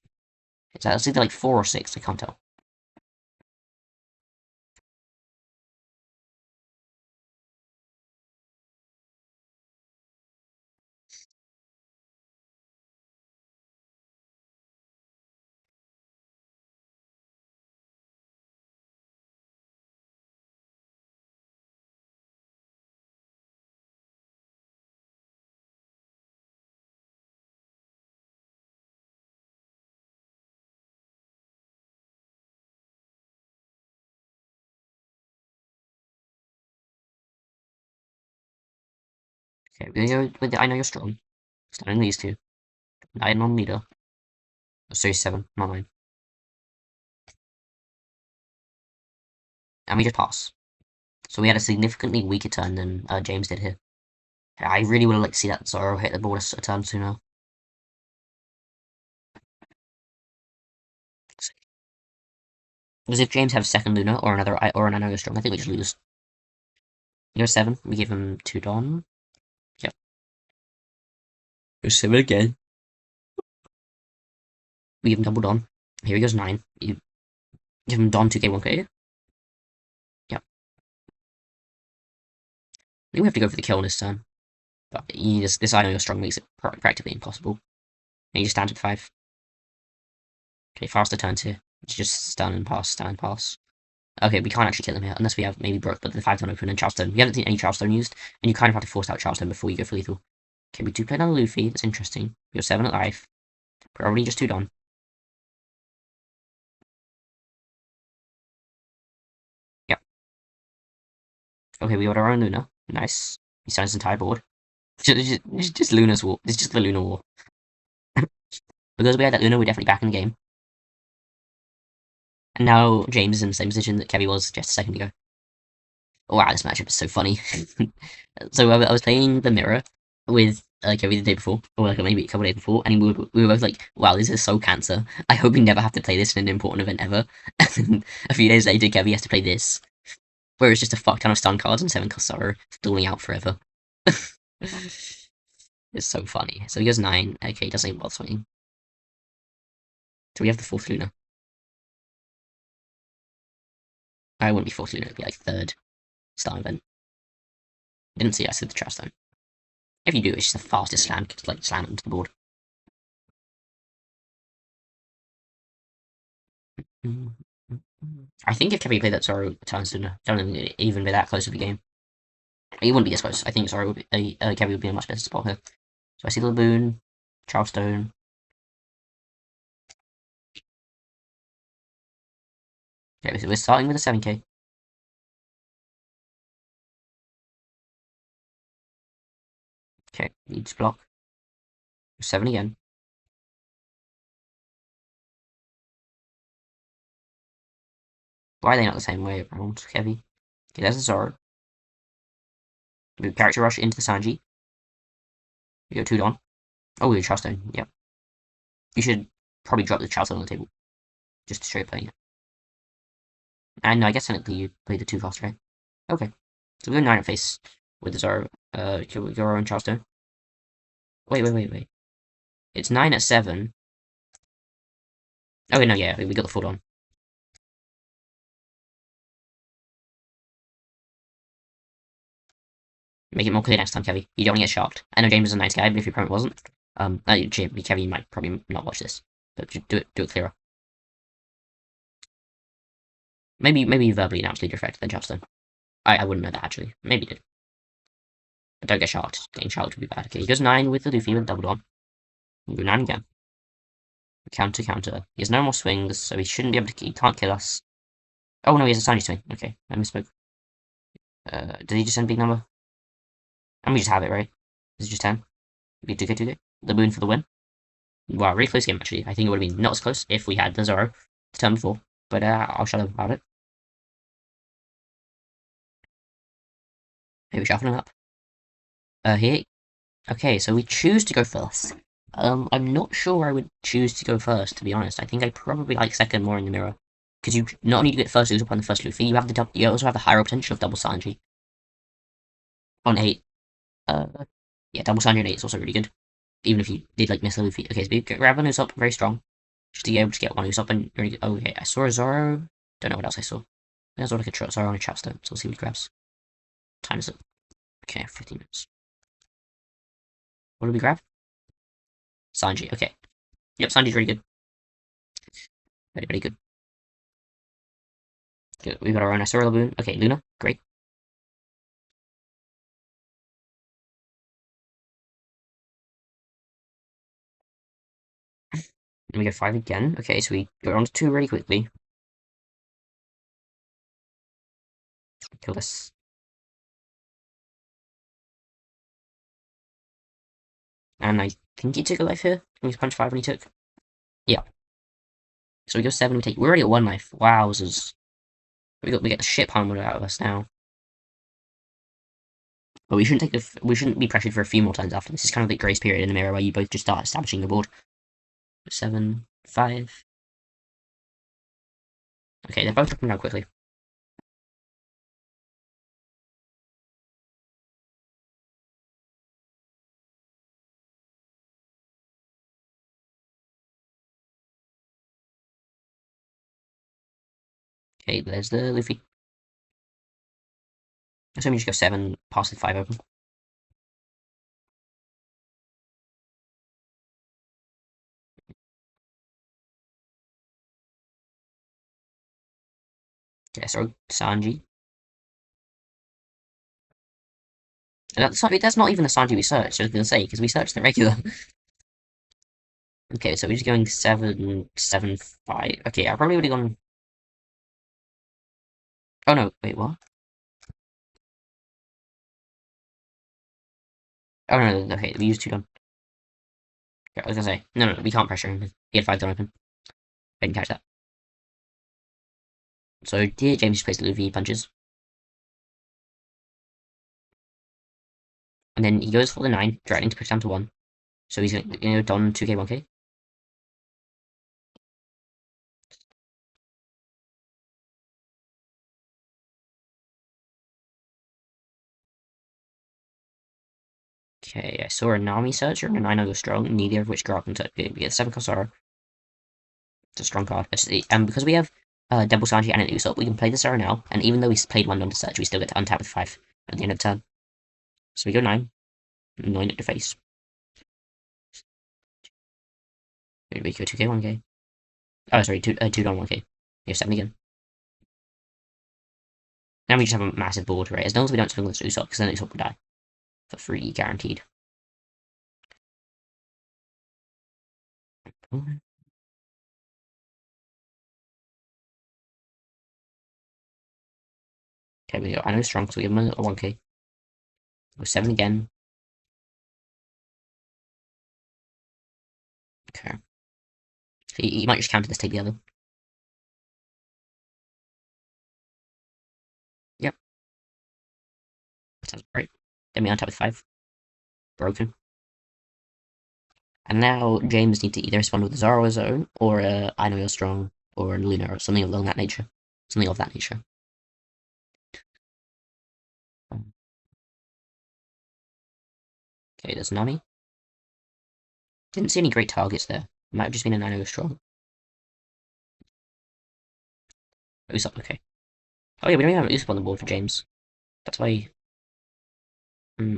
It's either like 4 or 6, I can't tell. Okay, we're gonna go with the I know you're strong. Starting these two. 9 on leader. Oh, sorry, 7, not 9. And we just pass. So we had a significantly weaker turn than James did here. I really would have liked to see that Zoro hit the board a turn sooner. Because if James has second Luna or another or an I know you're strong, I think we just lose. He goes 7. We give him 2 Don. Yep. Goes 7 again. We give him double Don. Here he goes 9. You give him Don 2k 1k. Yep. I think we have to go for the kill on this turn. But this item you're strong makes it practically impossible. And he just stands at 5. Okay, faster turns here. It's just stun and pass, stun and pass. Okay, we can't actually kill him here, unless we have maybe Brook, but the 5-turn open and Charleston. We haven't seen any Charleston used, and you kind of have to force out Charleston before you go for lethal. Okay, we do play down Luffy, that's interesting. We have 7 at life. Probably just 2 Don. Yep. Okay, we got our own Luna. Nice. He stuns his entire board. Just Luna's war. It's just the Luna war. Because we had that Luna, we're definitely back in the game. And now James is in the same position that Kevy was just a second ago. Oh, wow, this matchup is so funny. So I was playing the mirror with Kevy the day before, or like maybe a couple days before, and we were both like, wow, this is so cancer. I hope we never have to play this in an important event ever. And a few days later, Kevy has to play this, where it's just a fuck ton of stun cards and 7 Sorrow stalling out forever. It's so funny. So he goes 9. Okay, he doesn't even bother swinging. So we have the 4th Luna. I wouldn't be 4th Luna, it'd be like 3rd star event. Didn't see us with the trash though. If you do, it's just the fastest slam, like slam onto the board. I think if Kevy played that Zoro turn sooner, don't even be that close to the game. He wouldn't be this close. I think Zoro would be, Kevy would be in a much better spot here. So I see the Laboon, Charlestone. Okay, so we're starting with a 7k. Okay, needs block. 7 again. Why are they not the same way around, Kevy? Okay, there's the Zoro. We character rush into the Sanji. We go 2 Don. Oh, we go Charlestone, yep. You should probably drop the Charlestone on the table. Just to show you're playing it. And no, I guess technically you played the 2 fast, right? Okay. So we go 9 at face with the Zoro. Can we go our own Charlestone? Wait. It's 9 at 7. Okay, no, yeah, we got the full Don. Make it more clear next time, Kevy. You don't want to get shocked. I know James is a nice guy, but if your opponent wasn't, Kevy might probably not watch this. But just do it clearer. Maybe verbally announce leader effect, then Charleston. I wouldn't know that actually. Maybe did. But don't get shocked. Getting shocked would be bad. Okay, he goes 9 with the Luffy with double Don. We go 9 again. Counter. He has no more swings, so he shouldn't be able to. He can't kill us. Oh no, he has a Sanji swing. Okay, I misspoke. Did he just send big number? And we just have it, right? Is it just 10? We 2k. The moon for the win. Wow, really close game actually. I think it would have been not as close if we had the Zoro the turn before. But I'll shut up about it. Maybe shuffling up. Here. Okay, so we choose to go first. I'm not sure I would choose to go first, to be honest. I think I probably like second more in the mirror. Because you not only do you get first upon the first Luffy, you also have the higher potential of double Sanji. On 8. Yeah, double Sanji on 8 is also really good. Even if you did like miss a Luffy. Okay, so we grab one Usopp very strong. Just to be able to get one Usopp and really oh, okay, I saw a Zoro. Don't know what else I saw. I saw like a Zoro on a Chapstone, so we'll see what he grabs. Time is it? Okay, 15 minutes. What did we grab? Sanji, okay. Yep, Sanji's really good. Very good. Good. We've got our own Asura Laboon. Okay, Luna, great. And we go 5 again. Okay, so we go on to 2 really quickly. Kill this. And I think he took a life here. He was punch 5 when he took. Yeah. So we go 7, we're already at 1 life. Wowzers. We get the shit pummeled out of us now. But we shouldn't be pressured for a few more turns after this. Is kind of the grace period in the mirror where you both just start establishing the board. 7, 5. Okay, they're both dropping down quickly. Okay, there's the Luffy. Assuming you just go 7, pass the 5 open. Okay, so Sanji. And that's not even the Sanji we searched, I was gonna say, because we searched the regular. Okay, so we're just going 7, 7, 5. Okay, I probably would have gone. Oh no, wait, what? Oh no, okay, we used 2 done. Okay, I was gonna say, no, we can't pressure him. He had 5 done open. I didn't catch that. So, dear James plays the Luffy punches. And then he goes for the 9, threatening to push down to 1. So he's going to Don 2k, 1k. Okay, I saw a Nami searcher and I know you're strong, neither of which girl can touch. We get 7 Kosara. It's a strong card. And because we have double Sanji and an Usopp, we can play the Sarah now, and even though we played 1 Don to search, we still get to untap with 5 at the end of the turn. So we go 9, 9 at the face. We go 2k, 1k. Oh, sorry, 2 Don, 1k. We have 7 again. Now we just have a massive board, right? As long as we don't swing with Usopp, because then Usopp will die. For free, guaranteed. Okay, we go. I know he's strong, so we give him a 1k. Go 7 again. Okay. He might just counter this, take the other. Yep. Sounds great. Then we on top with 5. Broken. And now James needs to either respond with a Zoro Zone, or I know you're strong, or Luna, or something along that nature. Something of that nature. Okay, there's Nami. Didn't see any great targets there. Might have just been an I know you're strong. Usopp, okay. Oh yeah, we don't even have Usopp on the board for James. That's why. Hmm.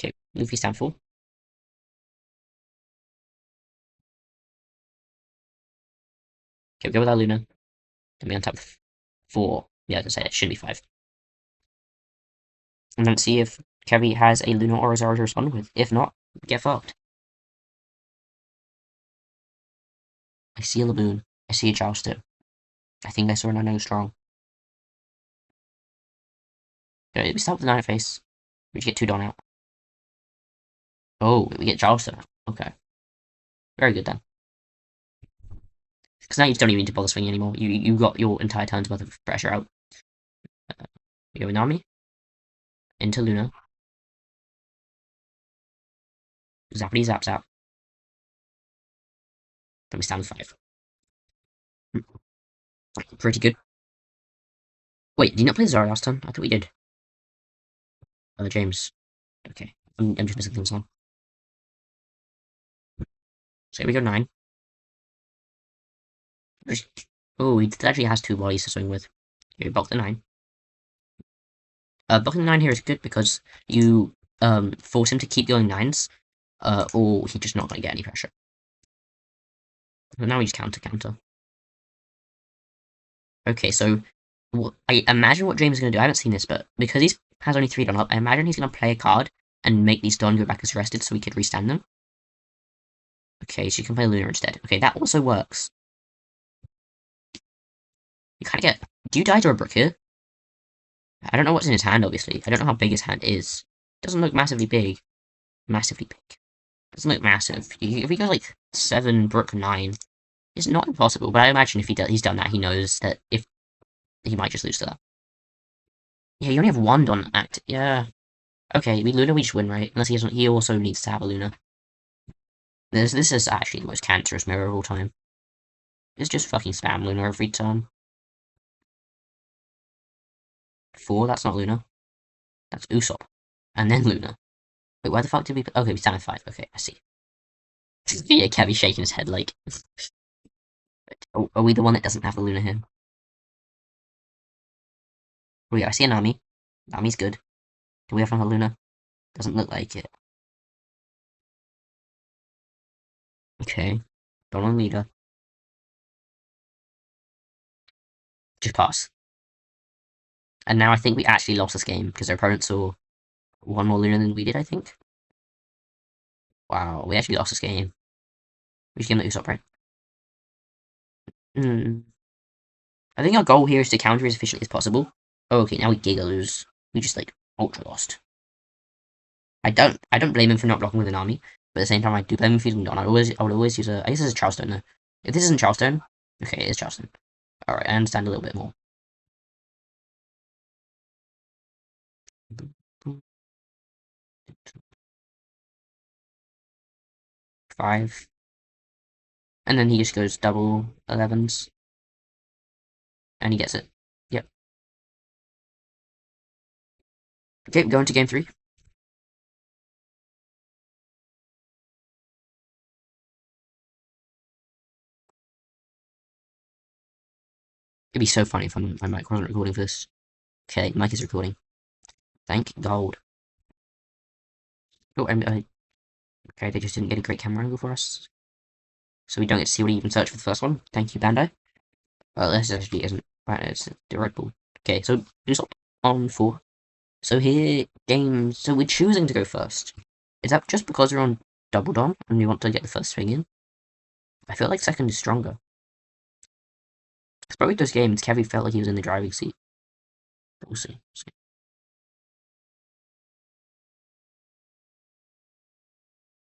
Okay, Luffy's downfall. Okay, we go with our Luna. Then we untap with 4. Yeah, as I said, it should be 5. And then see if Kevy has a Luna or a Zoro to respond with. If not, get fucked. I see a Laboon. I see a Jousted. I think I saw an I know strong. Okay, we start with the 9 at face. We just get 2 Don out. Oh, we get Charleston out. Okay. Very good then. Because now you just don't even need to bother swinging anymore. You got your entire turn's worth of pressure out. We go with Nami. Into Luna. Zappity zaps out. Then we stand with 5. Pretty good. Wait, did you not play Zara last time? I thought we did. James. Okay. I'm just missing things on. So here we go 9. Oh, he actually has 2 bodies to swing with. Here, block the 9. Blocking the 9 here is good because you force him to keep going 9s, or he's just not going to get any pressure. But now he's counter. Okay, so I imagine what James is going to do. I haven't seen this, but because he has only 3 Don up, I imagine he's going to play a card and make these Don go back as rested so we could restand them. Okay, so you can play Luna instead. Okay, that also works. You kind of get... Do you die to a brick here? I don't know what's in his hand, obviously. I don't know how big his hand is. Doesn't look massively big. Massively big. Doesn't look massive. If he goes like 7, Brook 9, it's not impossible, but I imagine if he's done that, he knows that if he might just lose to that. Yeah, you only have 1 Don act. Yeah. Okay, Luna we just win, right? Unless he also needs to have a Luna. This is actually the most cancerous mirror of all time. It's just fucking spam Luna every turn. 4, that's not Luna. That's Usopp. And then Luna. Wait, why the fuck did we... Okay, we stand at 5. Okay, I see. Yeah, Kevy's shaking his head like... Are we the one that doesn't have the Luna here? Oh yeah, I see a Nami. Nami's good. Do we have another Luna? Doesn't look like it. Okay. Don't on leader. Just pass. And now I think we actually lost this game because our opponent saw one more Luna than we did, I think. Wow, we actually lost this game. We just game the Usopp, right? I think our goal here is to counter as efficiently as possible. Oh, okay, now we giga lose. We just like ultra lost. I don't blame him for not blocking with an army, but at the same time I do blame him for using Don. I would always use a I guess this is Charleston though. If this isn't Charleston, okay, it is Charleston. Alright, I understand a little bit more. Five. And then he just goes double 11s. And he gets it. Yep. Okay, going to game 3. It'd be so funny if my mic wasn't recording for this. Okay, mic is recording. Thank God. Oh, and okay, they just didn't get a great camera angle for us. So we don't get to see what he even searched for the first one. Thank you, Bandai. Well, this actually isn't. Right, it's the Red Bull. Okay, so Usopp on 4. So here, games. So we're choosing to go first. Is that just because we're on Double Don and we want to get the first swing in? I feel like second is stronger. It's probably those games Kevin felt like he was in the driving seat. But we'll see.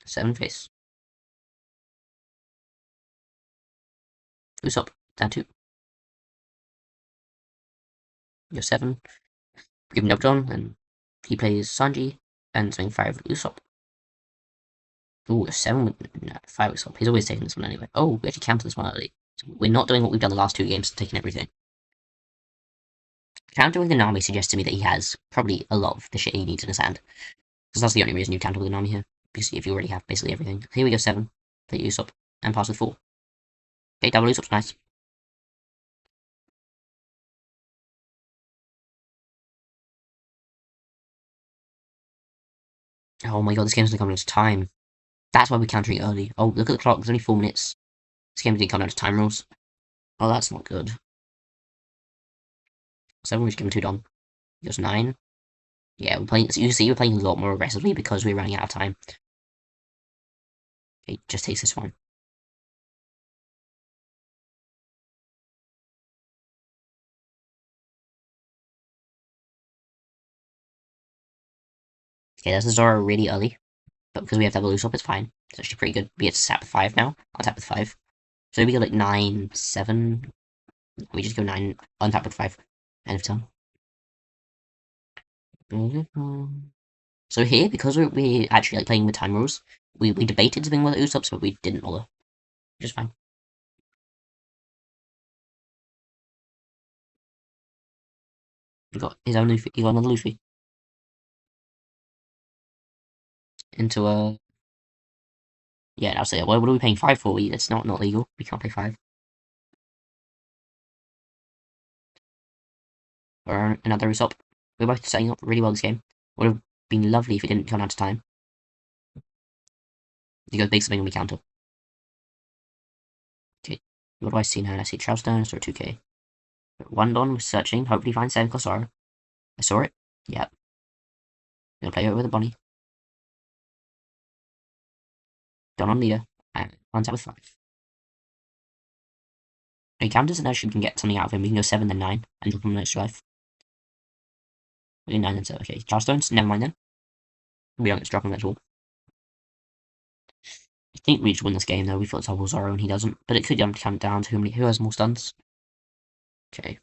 7 face. Usopp, down 2. You're 7. Give him Double Don, and he plays Sanji, and swing 5 Usopp. Ooh, a 7 with no, 5 Usopp. He's always taking this one anyway. Oh, we actually counter this one early. So we're not doing what we've done the last 2 games, taking everything. Countering the Nami suggests to me that he has probably a lot of the shit he needs in his hand. Because that's the only reason you counter with the Nami here. Because if you already have basically everything. Here we go 7. Play Usopp, and pass with 4. Okay, double Usopp's nice. Oh my god, this game's gonna come down to time. That's why we're countering early. Oh, look at the clock, there's only 4 minutes. This game didn't come down to time rules. Oh, that's not good. 7, we just give him 2 Don. He goes 9. Yeah, we're playing. So you see, we're playing a lot more aggressively because we're running out of time. Okay, just takes this one. Okay, that's a Zoro really early, but because we have double Usopp, it's fine. It's actually pretty good. We get to tap with 5 now. I'll tap with 5. So we go like 9, 7. We just go 9, untap with 5. End of turn. So here, because we're actually like playing with time rules, we debated something with Usopps, but we didn't bother. Which is fine. He got his own Luffy. He got another Luffy. Into a... Yeah, I'll say, what are we paying 5 for? It's not legal. We can't pay 5. Or another Usopp. We're both setting up really well this game. Would have been lovely if it didn't come down to time. He goes big something and we counter. Okay, what do I see now? I see Charleston, or 2k. 1 Don was searching, hopefully find 7 Cosaro. I saw it. Yep. Gonna play over with a Bonnie. Don on leader. And one tap with 5. He counters and actually we can get something out of him. We can go 7 then 9 and drop him an extra life. We do 9 then 7. Okay, Charlestones, never mind then. We don't get to drop him at all. I think we just win this game though. We thought double Zoro and he doesn't. But it could come down to who has more stuns. Okay.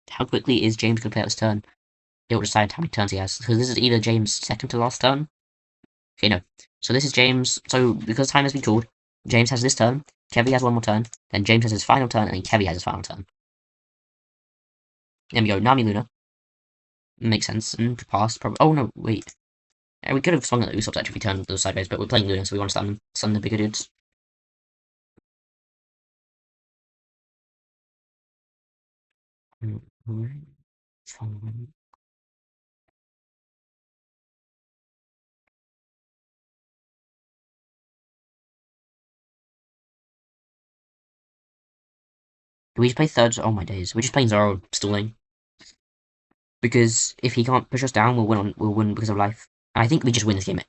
How quickly is James going to play out this turn? It will decide how many turns he has. Because this is either James' second to last turn. Okay, no. So this is James. So because time has been called, James has this turn. Kevy has one more turn. Then James has his final turn, and then Kevy has his final turn. Then we go Nami Luna. Makes sense. And pass. Probably. Oh no, wait. And we could have swung at the Usops actually if we turned those sideways, but we're playing Luna, so we want to stun the bigger dudes. Do we just play thirds? Oh my days. We're just playing Zoro stalling. Because if he can't push us down, we'll win because of life. And I think we just win this game.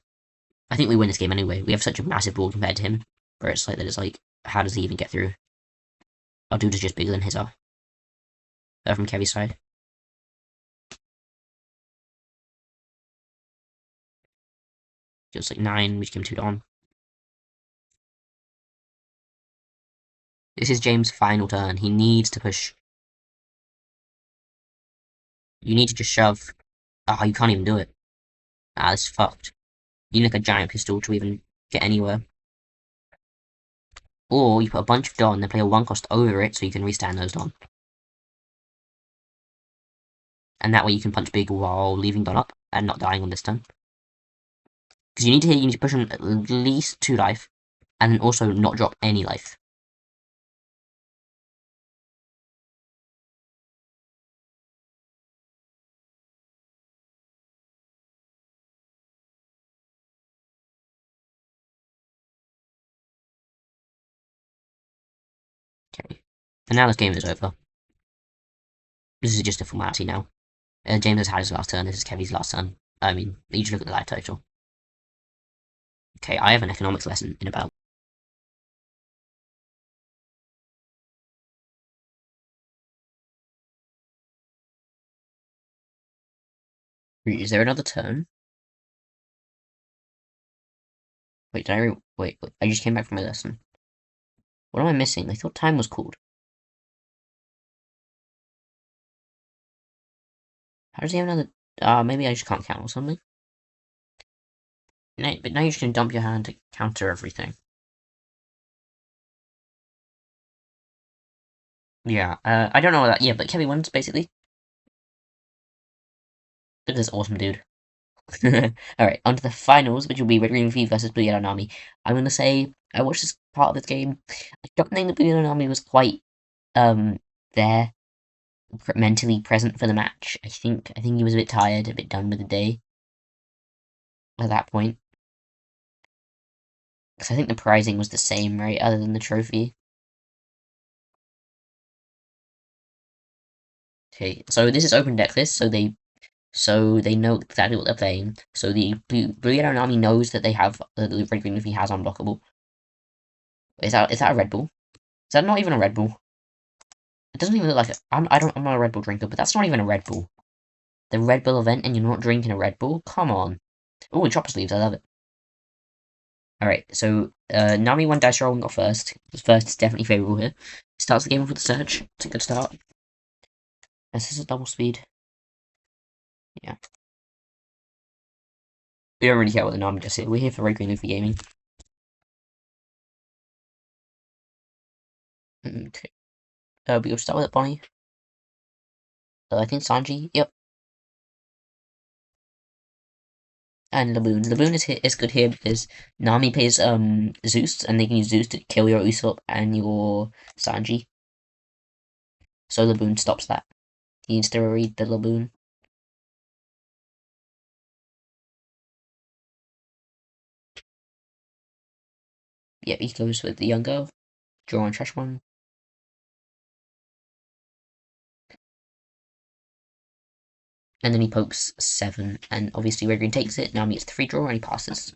I think we win this game anyway. We have such a massive board compared to him, where it's like that it's like, how does he even get through? Our dude is just bigger than his are. From Kevy's side. Just like 9, we just give him 2 Don. This is James' final turn. He needs to push. You need to just shove. Ah, you can't even do it. Ah, this is fucked. You need like a giant pistol to even get anywhere. Or you put a bunch of Don, then play a 1 cost over it so you can restand those Don. And that way you can punch big while leaving Don up and not dying on this turn. Because you need to push him at least 2 life, and then also not drop any life. Okay. And now this game is over. This is just a formality now. James has had his last turn, this is Kevy's last turn. I mean, you just look at the life total. Okay, I have an economics lesson in about. Is there another turn? Wait, wait, I just came back from my lesson. What am I missing? I thought time was called. How does he have another? Maybe I just can't count or something. But now you're just gonna dump your hand to counter everything. Yeah, I don't know what that. Yeah, but Kevy wins basically. Look at this awesome dude. Alright, on to the finals, which will be Red Green Luffy versus Blue Yellow Nami. I'm gonna say I watched this part of this game. I don't think the Blue Yellow Nami was quite there mentally present for the match. I think he was a bit tired, a bit done with the day at that point. Because I think the prizing was the same, right? Other than the trophy. Okay, so this is open deck list, so they know exactly what they're playing. So the Blue Yellow Army knows that they have the Red Green Luffy has unblockable. Is that a Red Bull? Is that not even a Red Bull? It doesn't even look like it. I'm not a Red Bull drinker, but that's not even a Red Bull. The Red Bull event, and you're not drinking a Red Bull? Come on. Oh, chopper sleeves, I love it. Alright, so Nami won dice roll and got first. First is definitely favourable here. Starts the game off with a surge. It's a good start. This is a double speed. Yeah. We don't really care what the Nami does here. We're here for Red Green Luffy gaming. Okay. We'll start with Bonnie. I think Sanji. Yep. And Laboon. Laboon is good here because Nami plays Zeus, and they can use Zeus to kill your Usopp and your Sanji. So Laboon stops that. He needs to read the Laboon. Yep, he goes with the young girl. Draw on trash one. And then he pokes 7, and obviously Red Green takes it. Nami gets the free draw and he passes.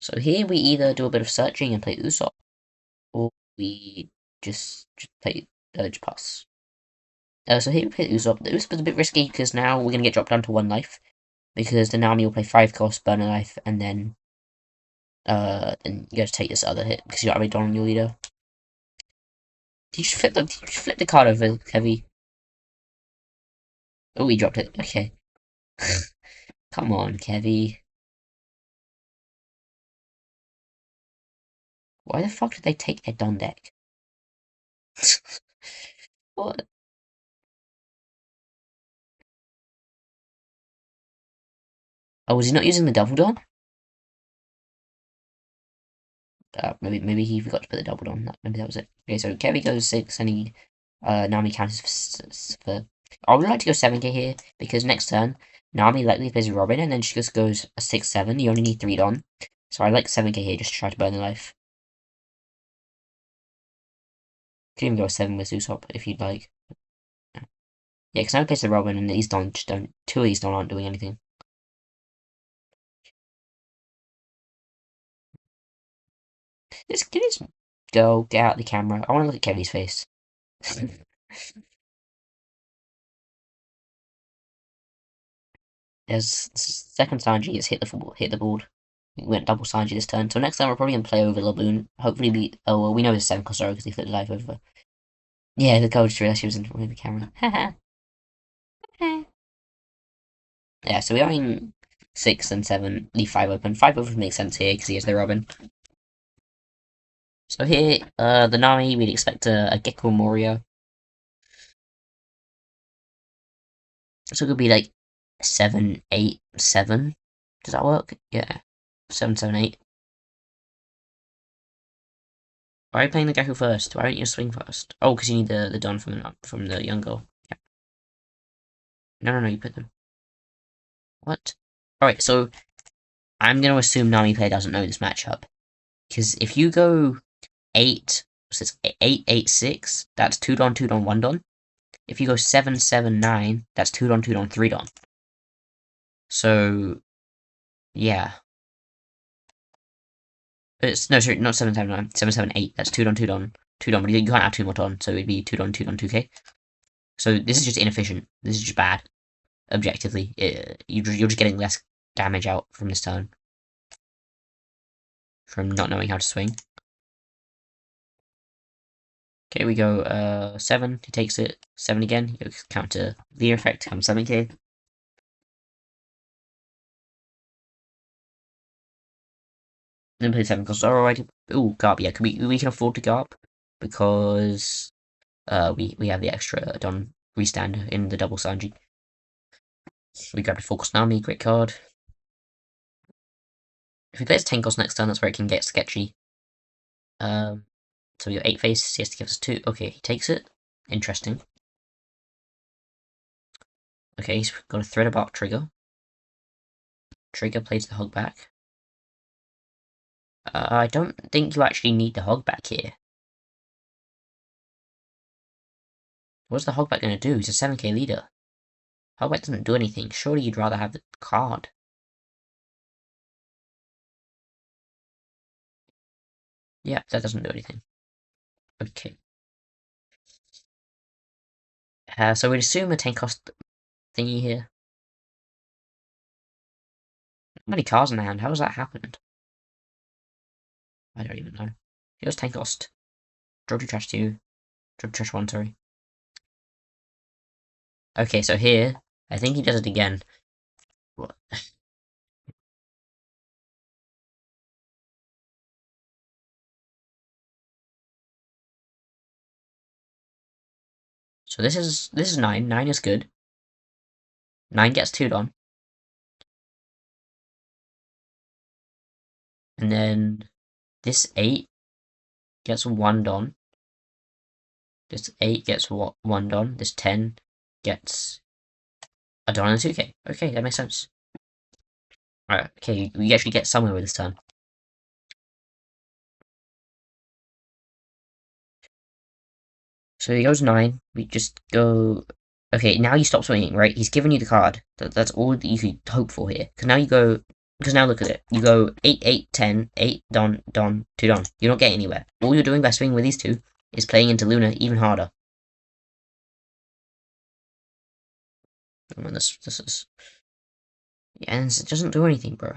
So here we either do a bit of searching and play Usopp, or we just play Urge Pass. So here we play Usopp. The Usopp is a bit risky because now we're going to get dropped down to 1 life. Because the Nami will play 5 cost, burn a life, and then you got to take this other hit because you got a Don on your leader. Did you flip the card over, Heavy? Oh, he dropped it. Okay. Come on, Kevy. Why the fuck did they take their Don deck? What? Oh, was he not using the Double Don? Maybe he forgot to put the Double Don. Maybe that was it. Okay, so Kevy goes 6 and he Nami counters for. I would like to go 7k here because next turn Nami likely plays Robin and then she just goes a 6-7. You only need 3 Don. So I like 7k here just to try to burn the life. Could even go 7 with Usopp if you'd like. Yeah, because now he plays the Robin and these Don just don't. 2 of these Don aren't doing anything. Can you just go, get out the camera? I want to look at Kevin's face. There's second Sanji has hit the board. We went double Sanji this turn. So next time we're probably gonna play over Laboon. Hopefully we know it's 7 Kosoro because he flipped life over. Yeah, the coach realized she was in front of the camera. Yeah, so we're having 6 and 7, leave 5 open. 5 open makes sense here because he has the Robin. So here, the Nami, we'd expect a Gecko Moria. So it could be like 7, 8, 7. Does that work? Yeah. 7, 7, 8. Why are you playing the Gecko first? Why don't you swing first? Oh, because you need the Don from the young girl. Yeah. No, you put them. What? Alright, so I'm going to assume Nami player doesn't know this matchup. Because if you go 8, so it's 8, 8, 6, that's 2 Don, 2 Don, 1 Don. If you go 7, 7, 9, that's 2 Don, 2 Don, 3 Don. So, yeah. It's, no, sorry, not 7, 7, 9, 7, 7, 8, that's 2 Don, 2 Don, 2 Don, but you can't have 2 more Don, so it'd be 2 Don, 2 Don, 2k. So this is just inefficient. This is just bad. Objectively, you're just getting less damage out from this turn from not knowing how to swing. Okay, we go 7, he takes it, 7 again, you counter the effect, comes 7k. Then play 7 costs, alright. Ooh, Garp, yeah, we can afford to Garp because we have the extra Don restand in the double Sanji. We grab the full cost Nami, great card. If he plays 10 cost next turn, that's where it can get sketchy. So we got 8 face, he has to give us 2. Okay, he takes it. Interesting. Okay, he's got a thread about Trigger. Trigger plays the hog back. I don't think you actually need the hog back here. What's the hog back going to do? He's a 7k leader. Hog back doesn't do anything. Surely you'd rather have the card. Yeah, that doesn't do anything. Okay. So we'd assume a 10 cost thingy here. How many cards in the hand? How has that happened? I don't even know. Here's 10 cost. Drop 2 trash 2. Drop trash 1, sorry. Okay, so here, I think he does it again. What? So this is 9. 9 is good. 9 gets 2 on. And then this 8 gets 1 don. This 8 gets 1 don. This 10 gets a don and a 2k. Okay, that makes sense. Alright, okay, we actually get somewhere with this turn. So he goes 9. We just go. Okay, now you stop swinging, right? He's given you the card. That's all that you could hope for here. Because now you go. Because now look at it. You go 8, 8, 10, 8, Don, Don, 2 Don. You're not getting anywhere. All you're doing by swinging with these two is playing into Luna even harder. I mean, this is. Yeah, and it doesn't do anything, bro.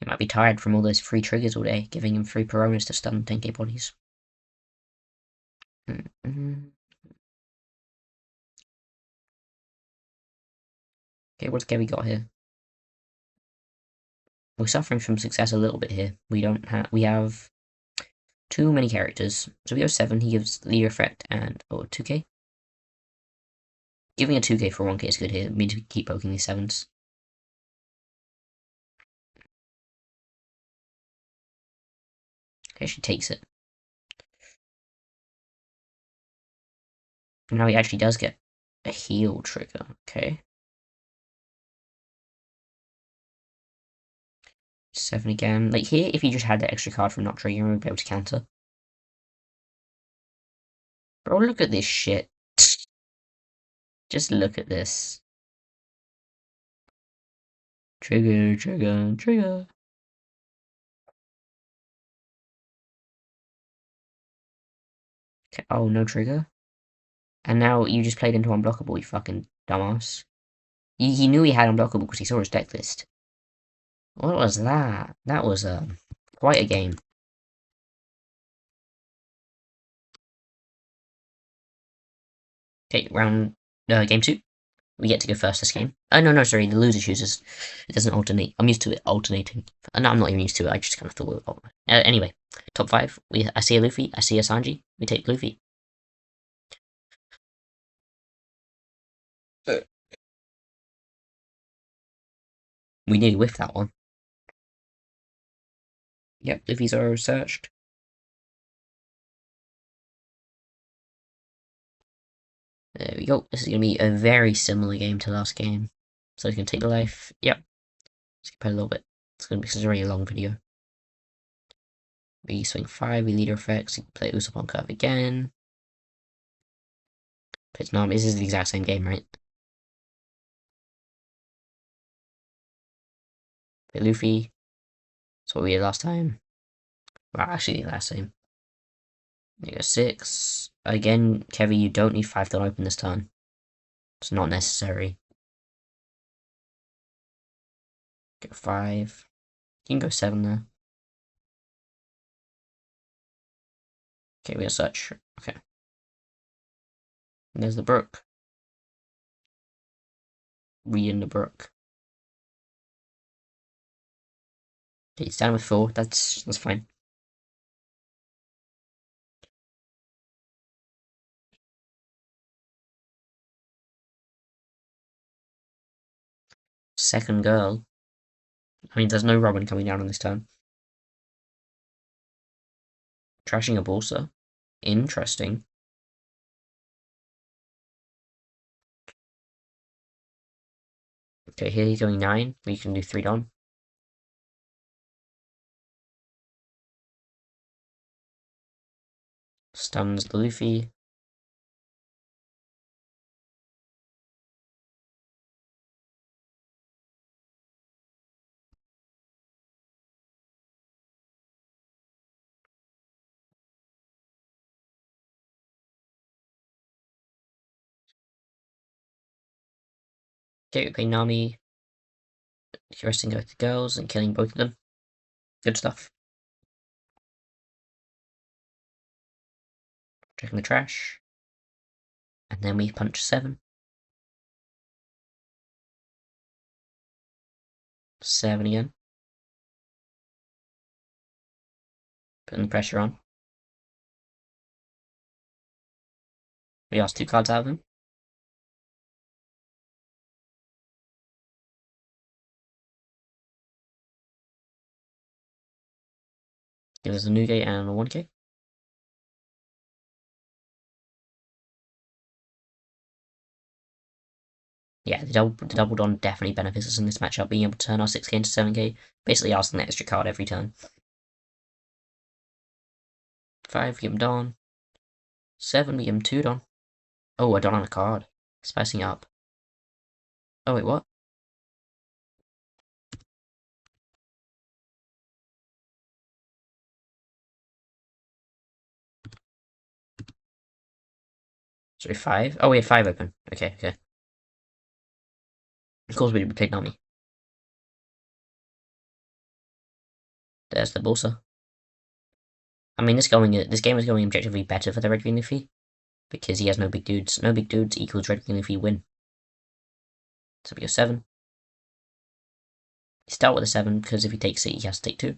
He might be tired from all those free triggers all day, giving him free Peronas to stun 10k bodies. Okay, what's Gabby got here? We're suffering from success a little bit here. We have too many characters. So we go 7, he gives leader effect and 2k. Giving a 2k for 1k is good here. It means we keep poking these 7s. Okay, she takes it. And now he actually does get a heal trigger. Okay. 7 again. Like here, if he just had the extra card from not triggering, we'd be able to counter. Bro, look at this shit. Just look at this. Trigger, trigger, trigger. Okay. Oh, no trigger. And now you just played into unblockable, you fucking dumbass. He knew he had unblockable because he saw his deck list. What was that? That was quite a game. Okay, game 2. We get to go first this game. Oh, no, sorry, the loser chooses. It doesn't alternate. I'm used to it alternating. No, I'm not even used to it, I just kind of thought anyway, top 5. I see a Luffy, I see a Sanji. We take Luffy. We nearly whiffed that one. Yep, Luffy's are searched. There we go. This is going to be a very similar game to last game. So he's going to take the life. Yep. Skip ahead a little bit. It's going to be a very long video. We swing 5, we leader effects, we play Usopp on curve again. Plays Nami. This is the exact same game, right? Play Luffy. That's what we did last time. Well, actually, last time. You go 6. Again, Kevy, you don't need 5 to open this turn. It's not necessary. Go 5. You can go 7 there. Okay, we have such. Okay. And there's the brook. Read in the brook. Okay, it's down with 4. That's fine. Second girl. I mean, there's no Robin coming down on this turn. Trashing a Balsa. Interesting. Okay, here he's going 9. We can do 3 Don. Stuns the Luffy. Okay, we play Nami. Arresting both the girls and killing both of them. Good stuff. Checking the trash. And then we punch 7. 7 again. Putting the pressure on. We ask 2 cards out of him. Give us a new gate and a 1k. Yeah, the double Don definitely benefits us in this matchup, being able to turn our 6k into 7k, basically asking an extra card every turn. 5, give him Don. 7, we give him 2 Don. Oh, a Don on a card. Spicing up. Oh, wait, what? Sorry, 5? Oh, we had 5 open. Okay. Of course we played Nami. There's the Balsa. I mean, this game is going objectively better for the Red Green Luffy, because he has no big dudes. No big dudes equals Red Green Luffy win. So we go 7. Start with a 7, because if he takes it, he has to take 2.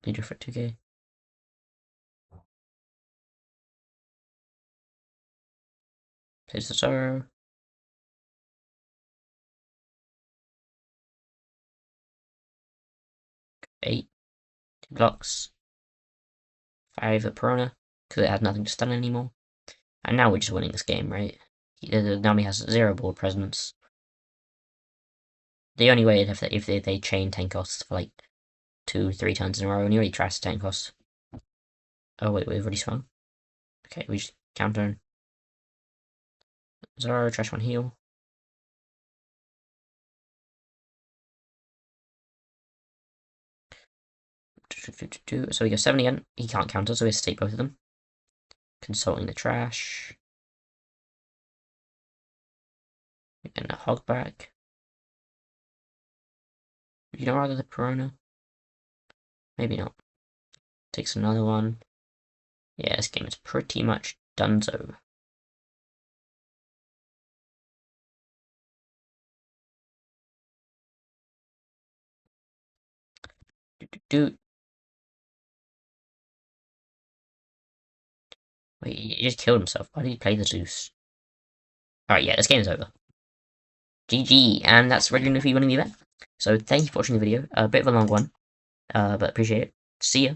Leader for 2k. Plays the Zorro. 8. 2 blocks. 5 at Piranha, because it had nothing to stun anymore. And now we're just winning this game, right? Nami has 0 board presence. The only way is if they chain 10 costs for like 2-3 turns in a row, and you already trashed 10 costs. Oh wait, we've already swung. Okay, we just counter. Zoro, trash 1 heal. So we go 7 again. He can't counter, so we have to take both of them. Consulting the trash. And a hog back. You know, rather the Piranha? Maybe not. Takes another one. Yeah, this game is pretty much donezo. Wait, he just killed himself. Why did he play the Zeus? Alright, yeah, this game is over. GG, and that's RG Luffy winning the event. So thank you for watching the video. A bit of a long one, but appreciate it. See ya.